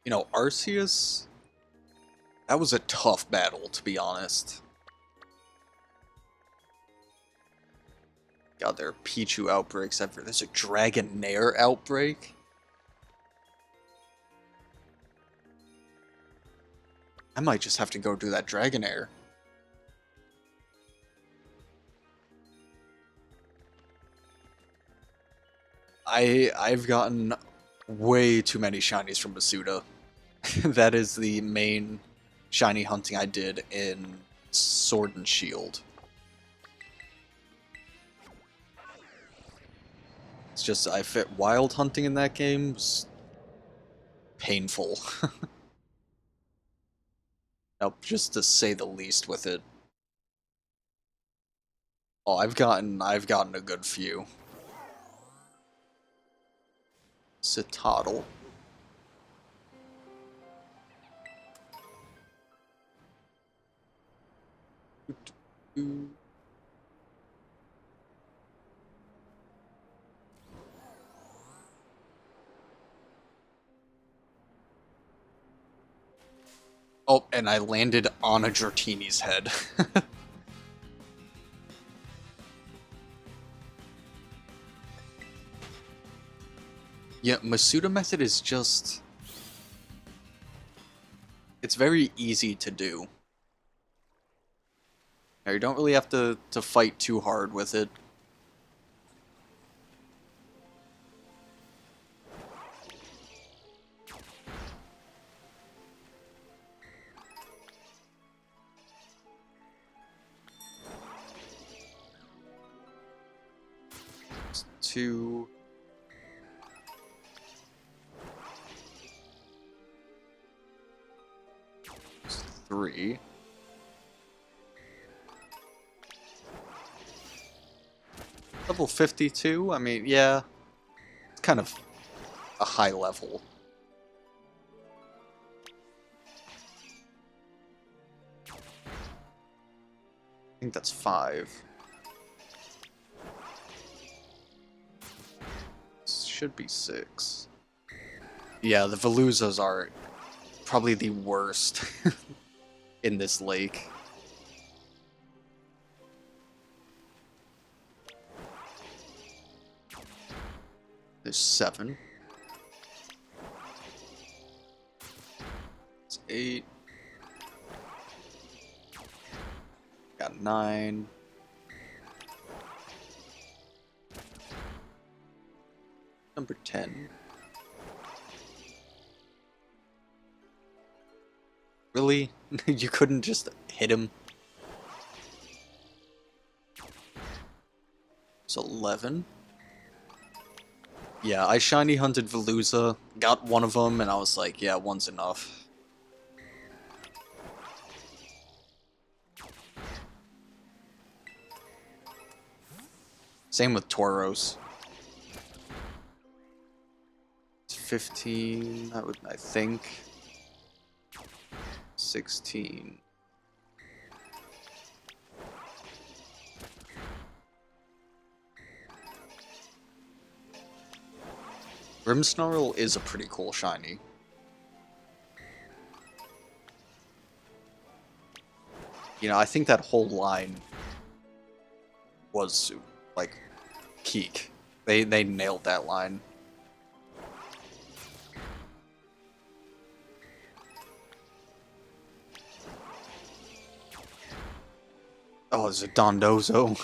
[SPEAKER 1] You know, Arceus, that was a tough battle, to be honest. God, there are Pichu outbreaks ever. There's a Dragonair outbreak? I might just have to go do that Dragonair. I've gotten way too many shinies from Masuda. That is the main shiny hunting I did in Sword and Shield. It's just, I fit wild hunting in that game was painful. Nope, just to say the least with it. Oh, I've gotten a good few. Citadel. Oh, and I landed on a Dratini's head. Yeah, Masuda method is just... it's very easy to do. Now, you don't really have to fight too hard with it. Two... 3. Level 52? I mean, yeah. It's kind of a high level. I think that's 5. Should be 6. Yeah, the Veluzas are probably the worst in this lake. There's 7. It's 8. Got 9. Number 10. Really? You couldn't just hit him? It's 11. Yeah, I shiny hunted Veluza, got one of them, and I was like, yeah, one's enough. Same with Tauros. It's 15, I think. 16. Grimmsnarl is a pretty cool shiny. You know, I think that whole line was, like, peak. They nailed that line. Oh, it's a Dondozo.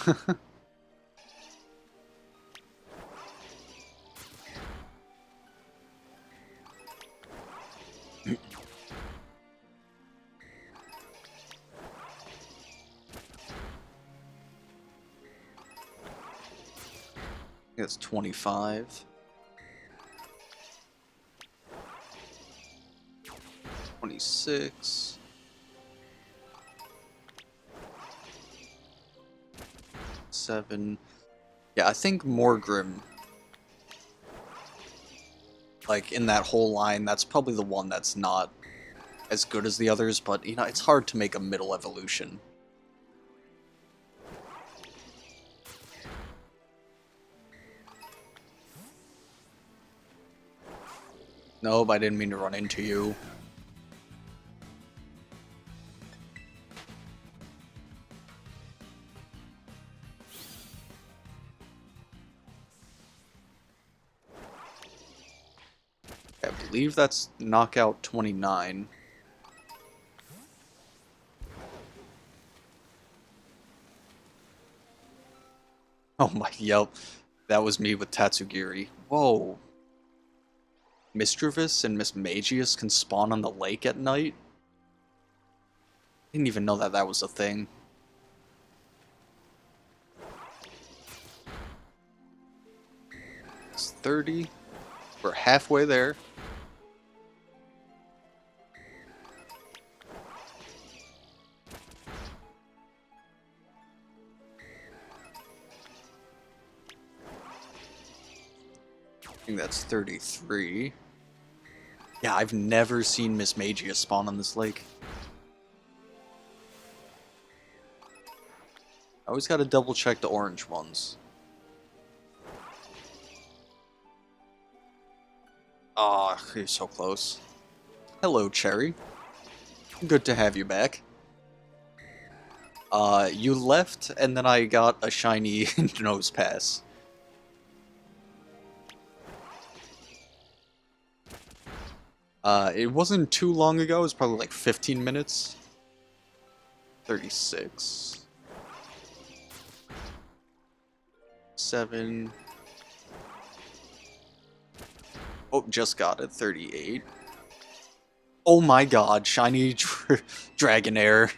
[SPEAKER 1] That's 25. 26. 7. Yeah, I think Morgrim, like, in that whole line, that's probably the one that's not as good as the others, but, you know, it's hard to make a middle evolution. Nope, I didn't mean to run into you. I believe that's knockout 29. Oh my, yep. That was me with Tatsugiri. Whoa. Mischievous and Miss Magius can spawn on the lake at night? Didn't even know that that was a thing. It's 30. We're halfway there. I think that's 33. Yeah, I've never seen Miss Magia spawn on this lake. I always gotta double check the orange ones. Ah, oh, you're so close. Hello, Cherry. Good to have you back. You left, and then I got a shiny nose pass. It wasn't too long ago, it was probably like 15 minutes. 36. 7. Oh, just got it. 38. Oh my god, shiny Dragonair.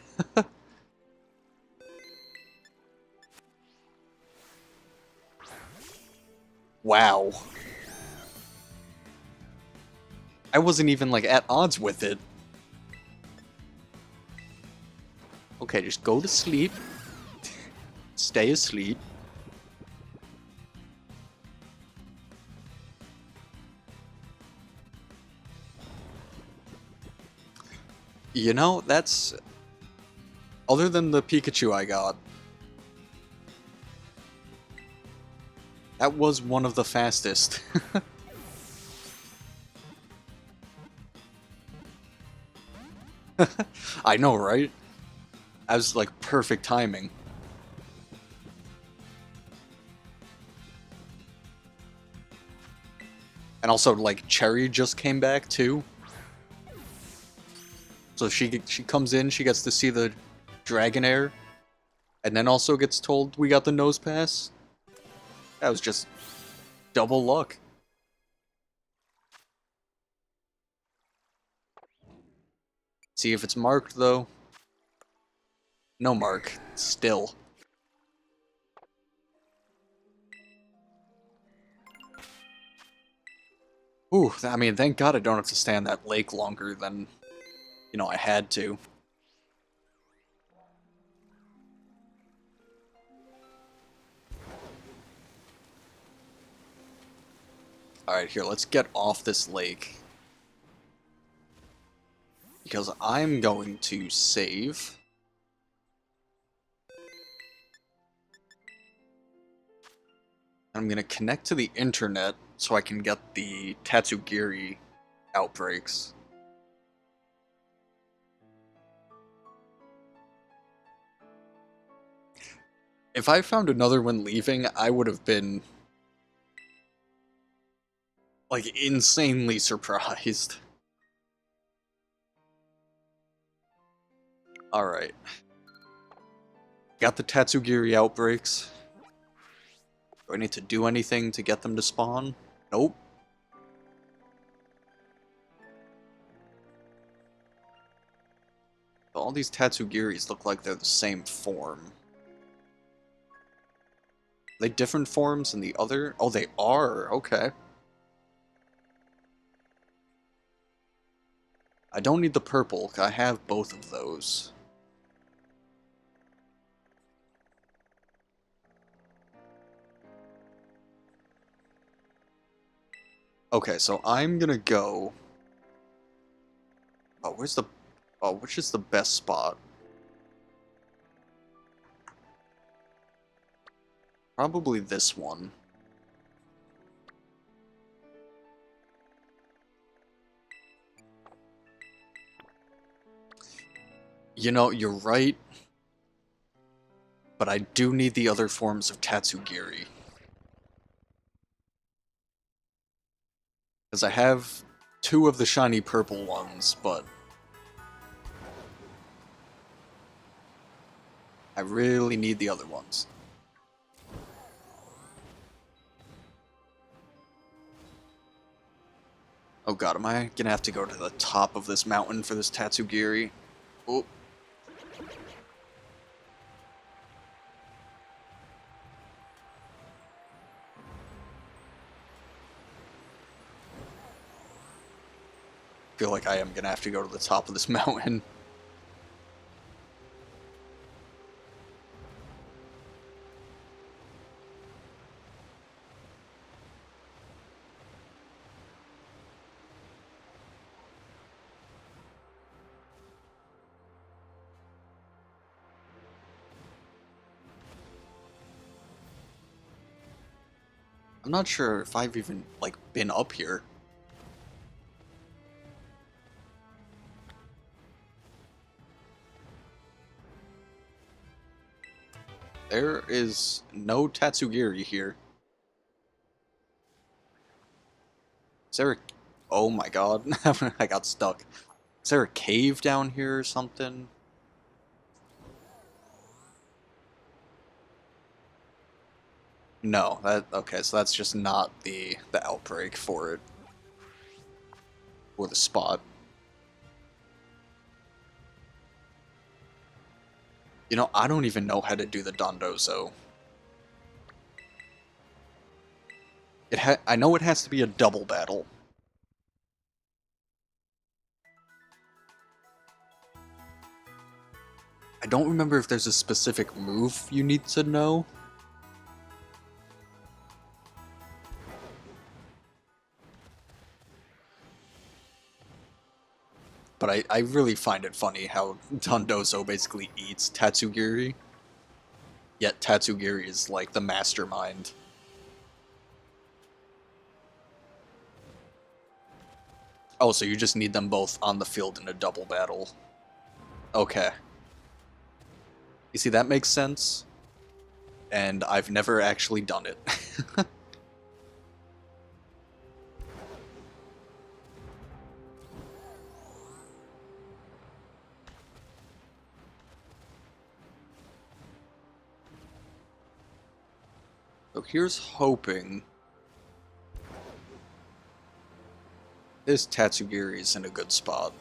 [SPEAKER 1] Wow. I wasn't even, like, at odds with it. Okay, just go to sleep. Stay asleep. You know, that's... Other than the Pikachu I got, that was one of the fastest. I know, right? That was like perfect timing. And also, like, Cherry just came back too. So she comes in, she gets to see the Dragonair, and then also gets told we got the nose pass. That was just double luck. See if it's marked though. No mark. Still. Ooh, I mean, thank God I don't have to stay on that lake longer than, you know, I had to. Alright, here, let's get off this lake. Because I'm going to save. I'm going to connect to the internet so I can get the Tatsugiri outbreaks. If I found another one leaving, I would have been, like, insanely surprised. Alright. Got the Tatsugiri outbreaks. Do I need to do anything to get them to spawn? Nope. All these Tatsugiris look like they're the same form. they different forms in the other? Oh, they are. Okay. I don't need the purple. I have both of those. Okay, so I'm gonna go. Oh, where's the? Oh, which is the best spot? Probably this one. You know, you're right, but I do need the other forms of Tatsugiri. Because I have two of the shiny purple ones, but I really need the other ones. Oh god, am I gonna have to go to the top of this mountain for this Tatsugiri? Oh. Feel like I am gonna have to go to the top of this mountain. I'm not sure if I've even, like, been up here. There is no Tatsugiri here. Is there a... Oh my god, I got stuck. Is there a cave down here or something? No, okay, so that's just not the outbreak for it. Or the spot. You know, I don't even know how to do the Dondozo. I know it has to be a double battle. I don't remember if there's a specific move you need to know. But I really find it funny how Dondozo basically eats Tatsugiri. Yet Tatsugiri is like the mastermind. Oh, so you just need them both on the field in a double battle. Okay. You see, that makes sense. And I've never actually done it. So here's hoping this Tatsugiri is in a good spot.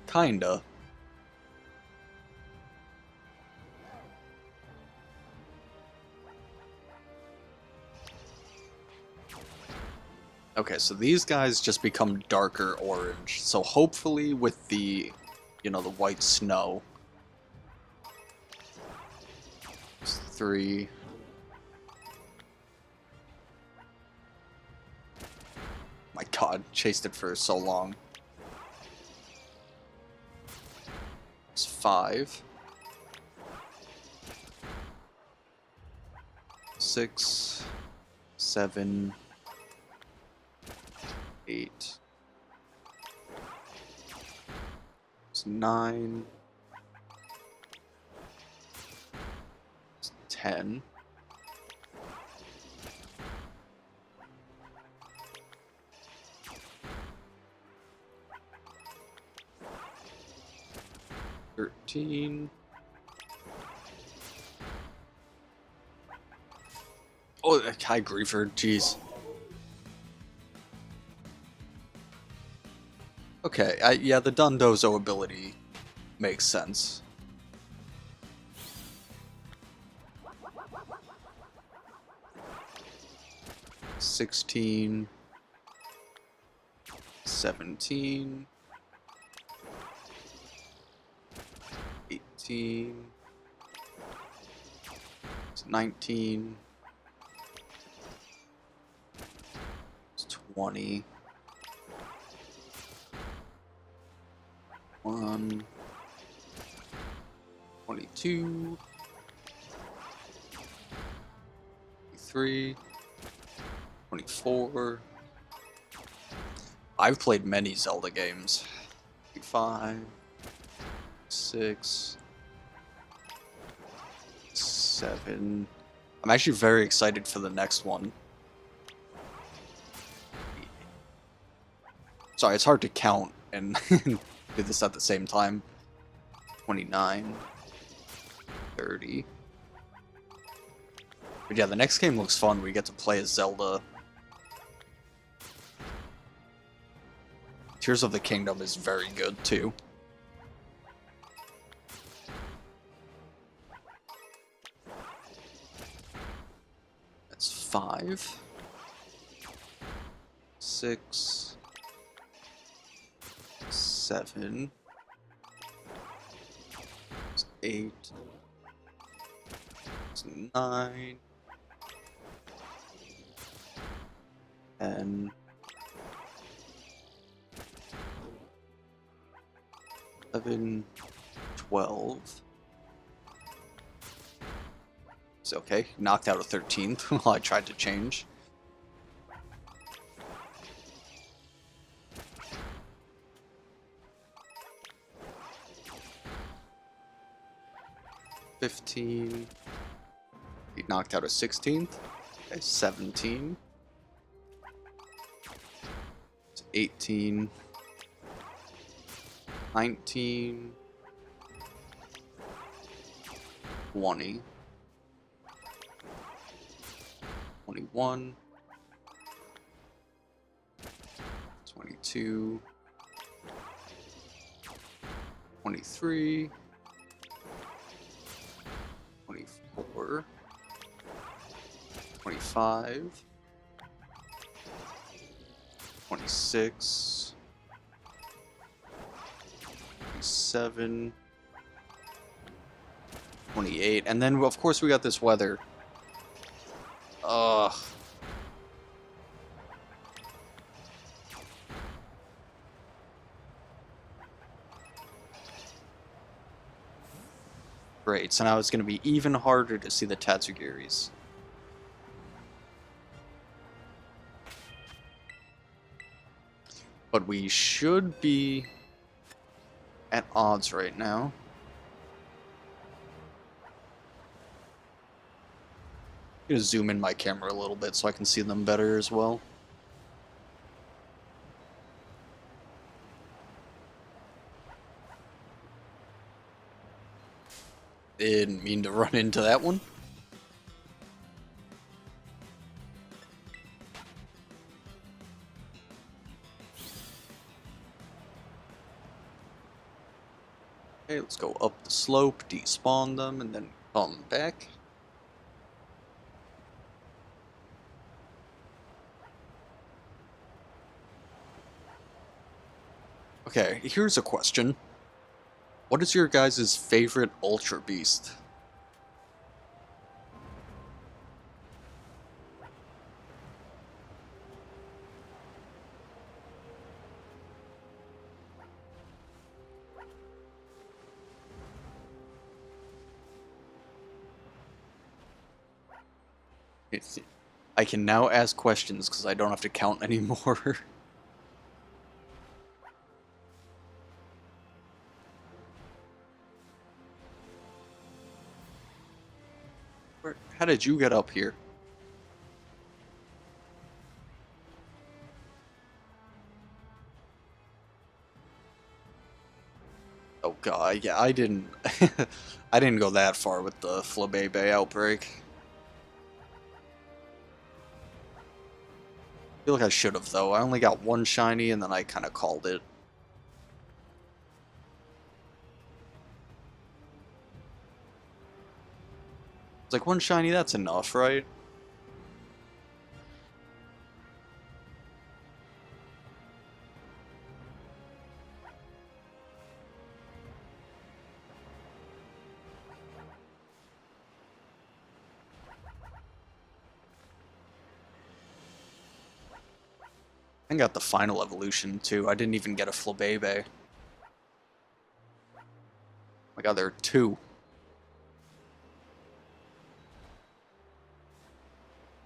[SPEAKER 1] Kinda. Okay, so these guys just become darker orange. So hopefully with the, you know, the white snow. It's 3. My god, chased it for so long. It's 5. 6. 7. 8. It's 9. It's 10. Oh, Kai Griefer, jeez. Okay, yeah, the Dundozo ability makes sense. $16, $17, $18, $19, $20, $1, $22, $23, $24. I've played many Zelda games. 5, 6, 7. I'm actually very excited for the next one. Sorry, it's hard to count and do this at the same time. 29, 30. But yeah, the next game looks fun. We get to play as Zelda. Tears of the Kingdom is very good, too. That's 5, 6, 7, 8, 9, 10, 11, 12. It's okay. Knocked out a 13th while I tried to change. $15. He knocked out a 16th. Okay, 17. 18. 19. 20. 21. 22. 23. 24. 25. 26. 27. 28. And then, of course, we got this weather. Ugh. Great, so now it's going to be even harder to see the Tatsugiris. But we should be at odds right now. I'm going to zoom in my camera a little bit so I can see them better as well. Didn't mean to run into that one. Okay, let's go up the slope, despawn them, and then come back. Okay, here's a question. What is your guys' favorite Ultra Beast? I can now ask questions because I don't have to count anymore. How did you get up here? Oh god, yeah, I didn't I didn't go that far with the Flabébé outbreak. I feel like I should have though. I only got one shiny and then I kind of called it. It's like one shiny, that's enough, right? I got the final evolution too. I didn't even get a Flabebe. Oh my god, there are two.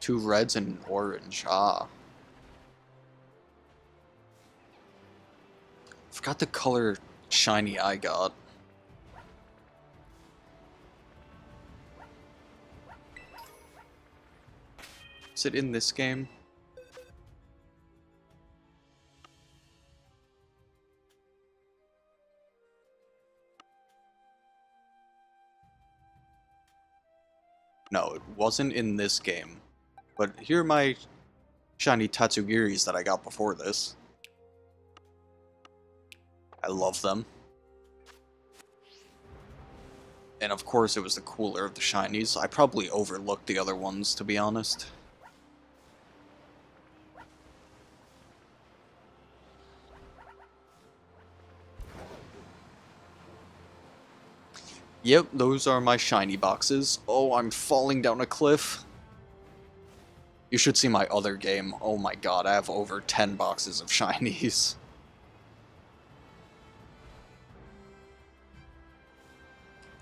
[SPEAKER 1] Two reds and orange. Ah. Forgot the color shiny I got. Is it in this game? No, it wasn't in this game. But here are my shiny Tatsugiris that I got before this. I love them. And of course it was the cooler of the shinies. I probably overlooked the other ones, to be honest. Yep, those are my shiny boxes. Oh, I'm falling down a cliff. You should see my other game. Oh my god, I have over 10 boxes of shinies.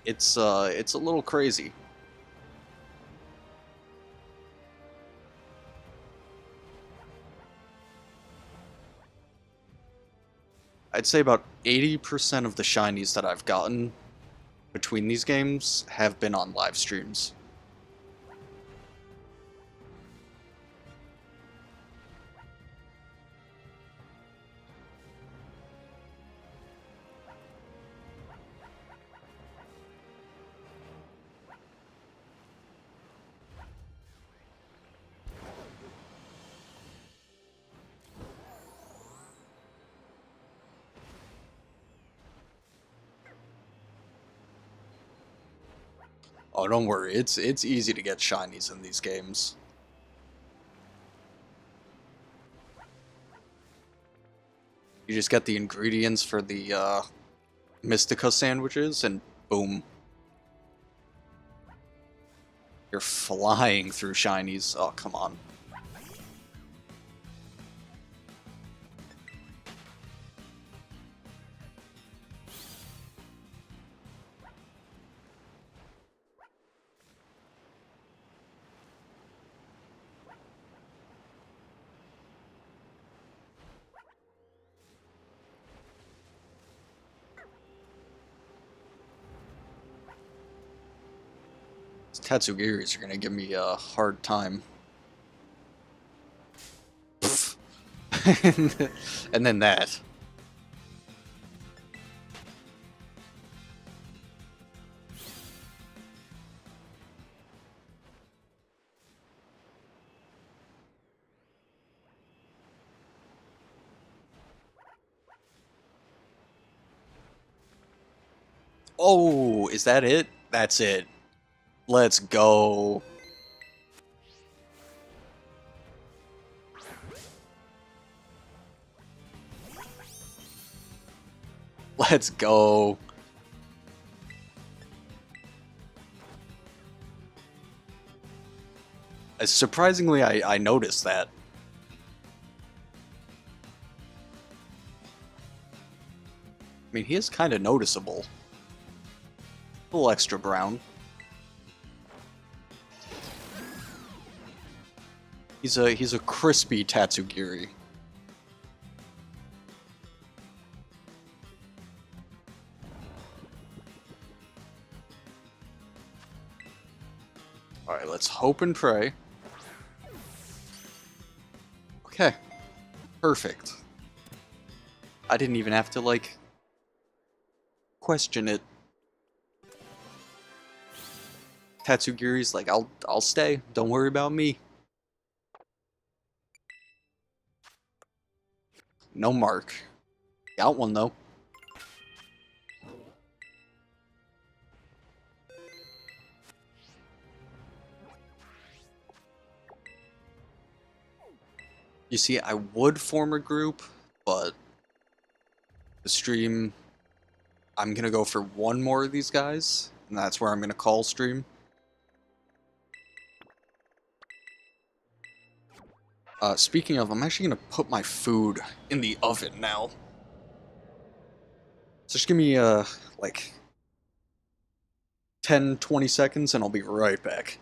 [SPEAKER 1] It's a little crazy. I'd say about 80% of the shinies that I've gotten between these games have been on live streams. Oh, don't worry, it's easy to get shinies in these games. You just get the ingredients for the Mystica sandwiches, and boom. You're flying through shinies. Oh, come on. These Tatsugiris are gonna give me a hard time. And then that. Oh, is that it? That's it. Let's go. Let's go. Surprisingly, I noticed that. I mean, he is kind of noticeable. A little extra brown. He's a crispy Tatsugiri. Alright, let's hope and pray. Okay. Perfect. I didn't even have to, like, question it. Tatsugiri's like, I'll stay. Don't worry about me. No mark. Got one though. You see, I would form a group, but the stream, I'm gonna go for one more of these guys, and that's where I'm gonna call stream. Speaking of, I'm actually gonna put my food in the oven now. So just give me, like 10, 20 seconds, and I'll be right back.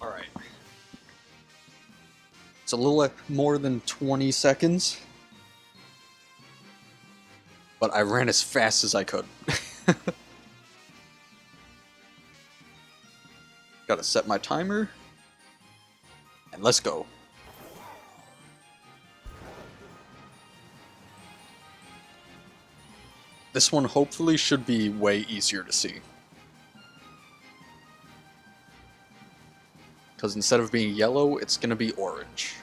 [SPEAKER 1] Alright. It's a little more than 20 seconds, but I ran as fast as I could. Gotta set my timer, and let's go. This one hopefully should be way easier to see. Because instead of being yellow, it's gonna be orange.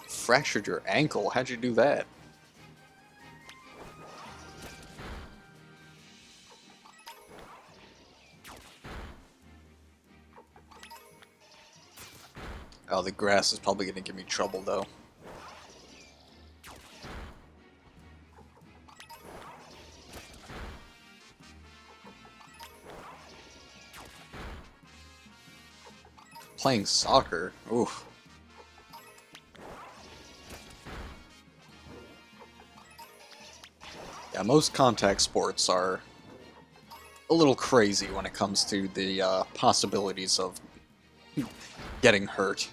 [SPEAKER 1] Fractured your ankle? How'd you do that? Oh, the grass is probably gonna give me trouble though. Playing soccer? Oof. Yeah, most contact sports are a little crazy when it comes to the possibilities of getting hurt.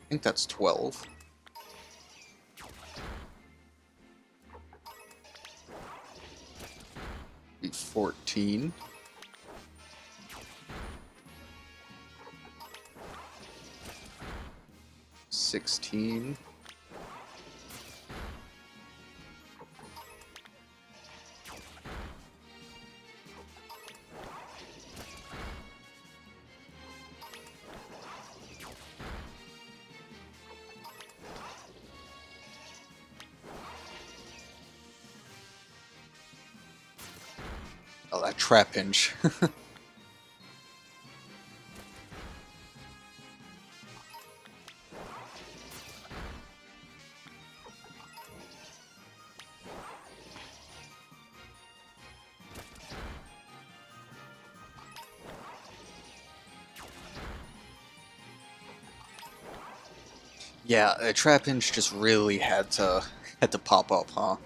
[SPEAKER 1] I think that's 12. Be 14. 16. Oh, that trap hinge. Yeah, a trap hinge just really had to pop up, huh?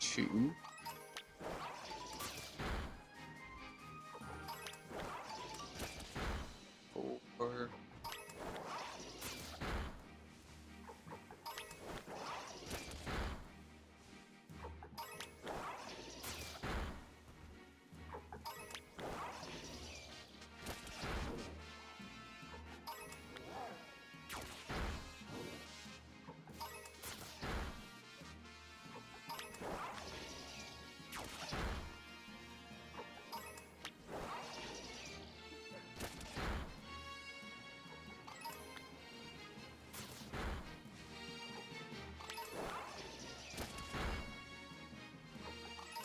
[SPEAKER 1] Two. Four.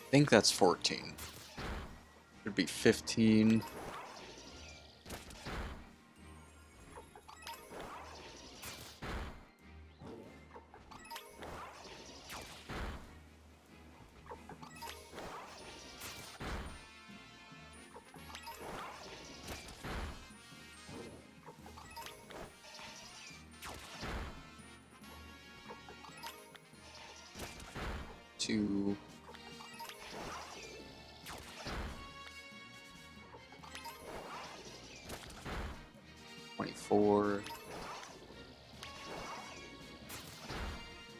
[SPEAKER 1] think that's 14. Should be 15. Two. 24.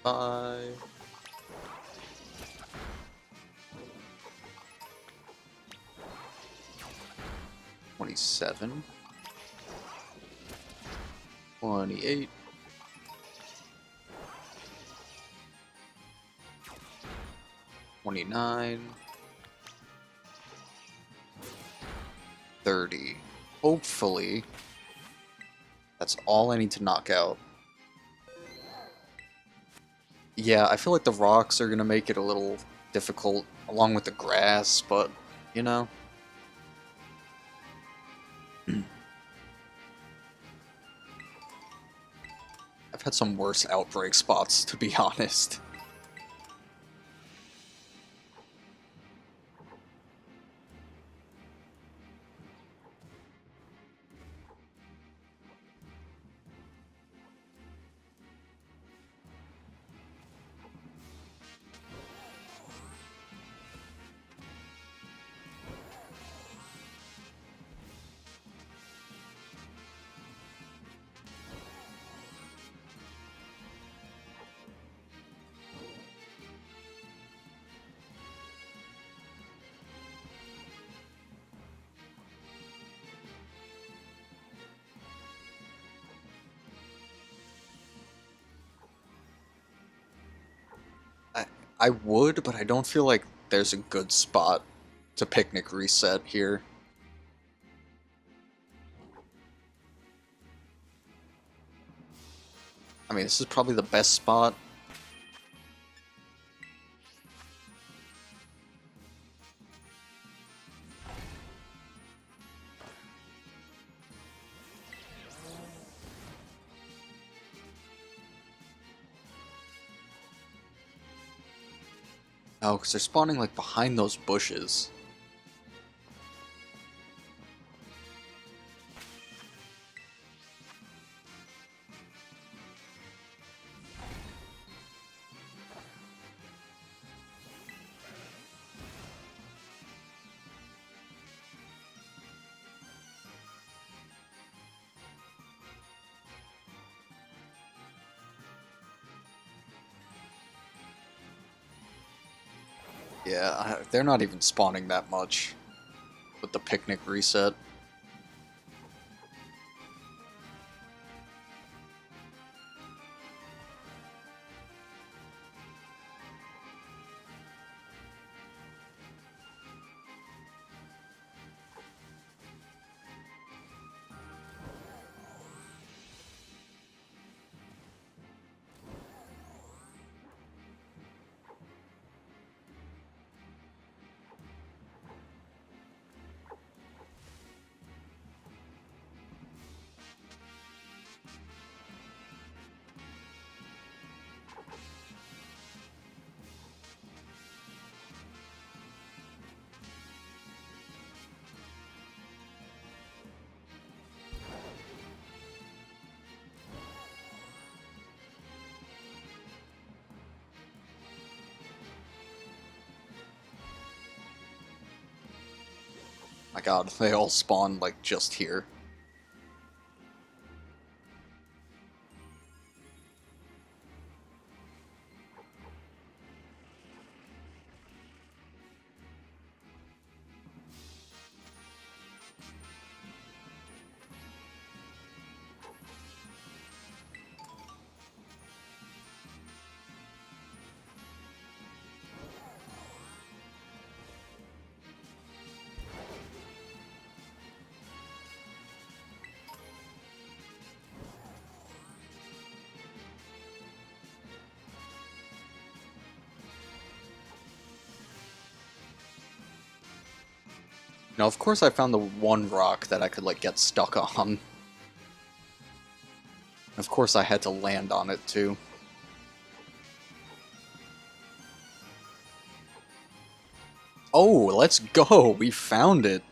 [SPEAKER 1] 5. 27. 28. 29. 30. Hopefully, that's all I need to knock out. Yeah, I feel like the rocks are gonna make it a little difficult, along with the grass, but, you know. I've had some worse outbreak spots, to be honest. I, I would, but I don't feel like there's a good spot to picnic reset here. I mean, this is probably the best spot. Oh, because they're spawning like behind those bushes. Yeah, they're not even spawning that much with the picnic reset. My god, they all spawn like just here. Now, of course, I found the one rock that I could, like, get stuck on. Of course, I had to land on it, too. Oh, let's go! We found it!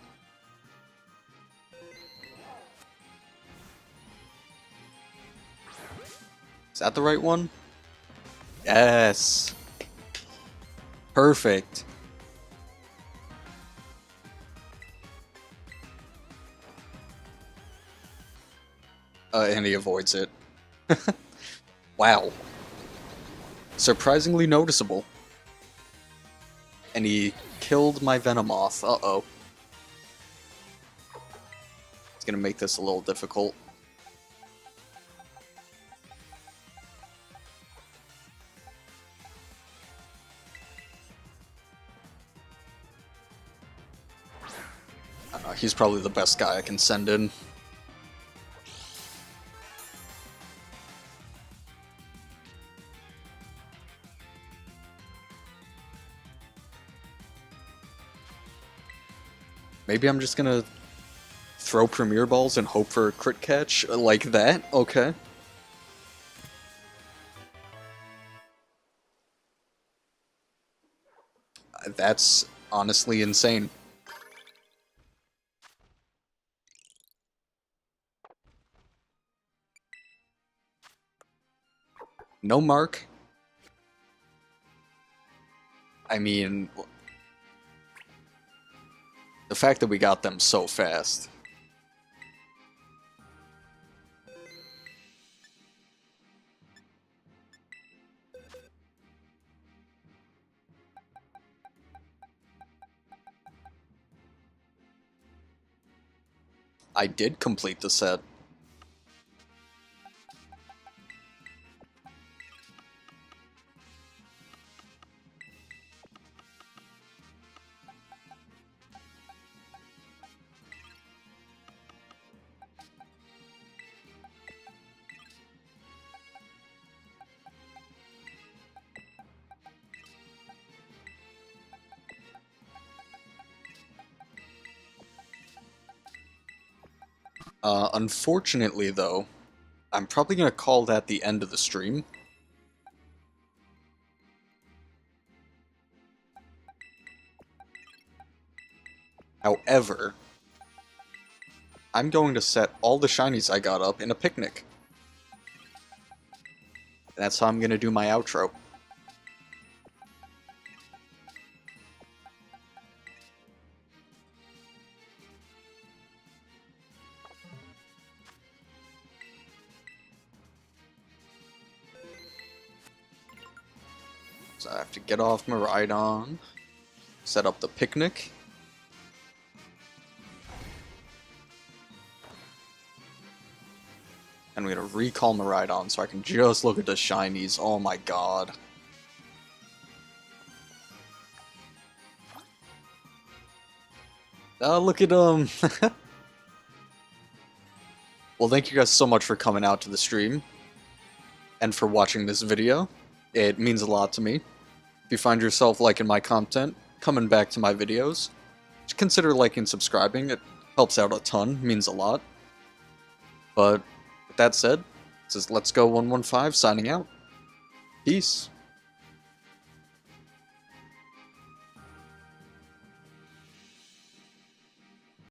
[SPEAKER 1] Is that the right one? Yes! Perfect! And he avoids it. Wow. Surprisingly noticeable. And he killed my Venomoth. Uh-oh. It's gonna make this a little difficult. He's probably the best guy I can send in. Maybe I'm just gonna throw Premier Balls and hope for a crit catch like that? Okay. That's honestly insane. No mark. I mean, the fact that we got them so fast. I did complete the set. Unfortunately, though, I'm probably going to call that the end of the stream. However, I'm going to set all the shinies I got up in a picnic. That's how I'm going to do my outro. So I have to get off Miraidon, set up the picnic. And we're gonna recall Miraidon so I can just look at the shinies. Oh my god. Look at them. Well, thank you guys so much for coming out to the stream and for watching this video. It means a lot to me. If you find yourself liking my content, coming back to my videos, just consider liking and subscribing. It helps out a ton, means a lot. But with that said, this is Let's Go 115 signing out. Peace.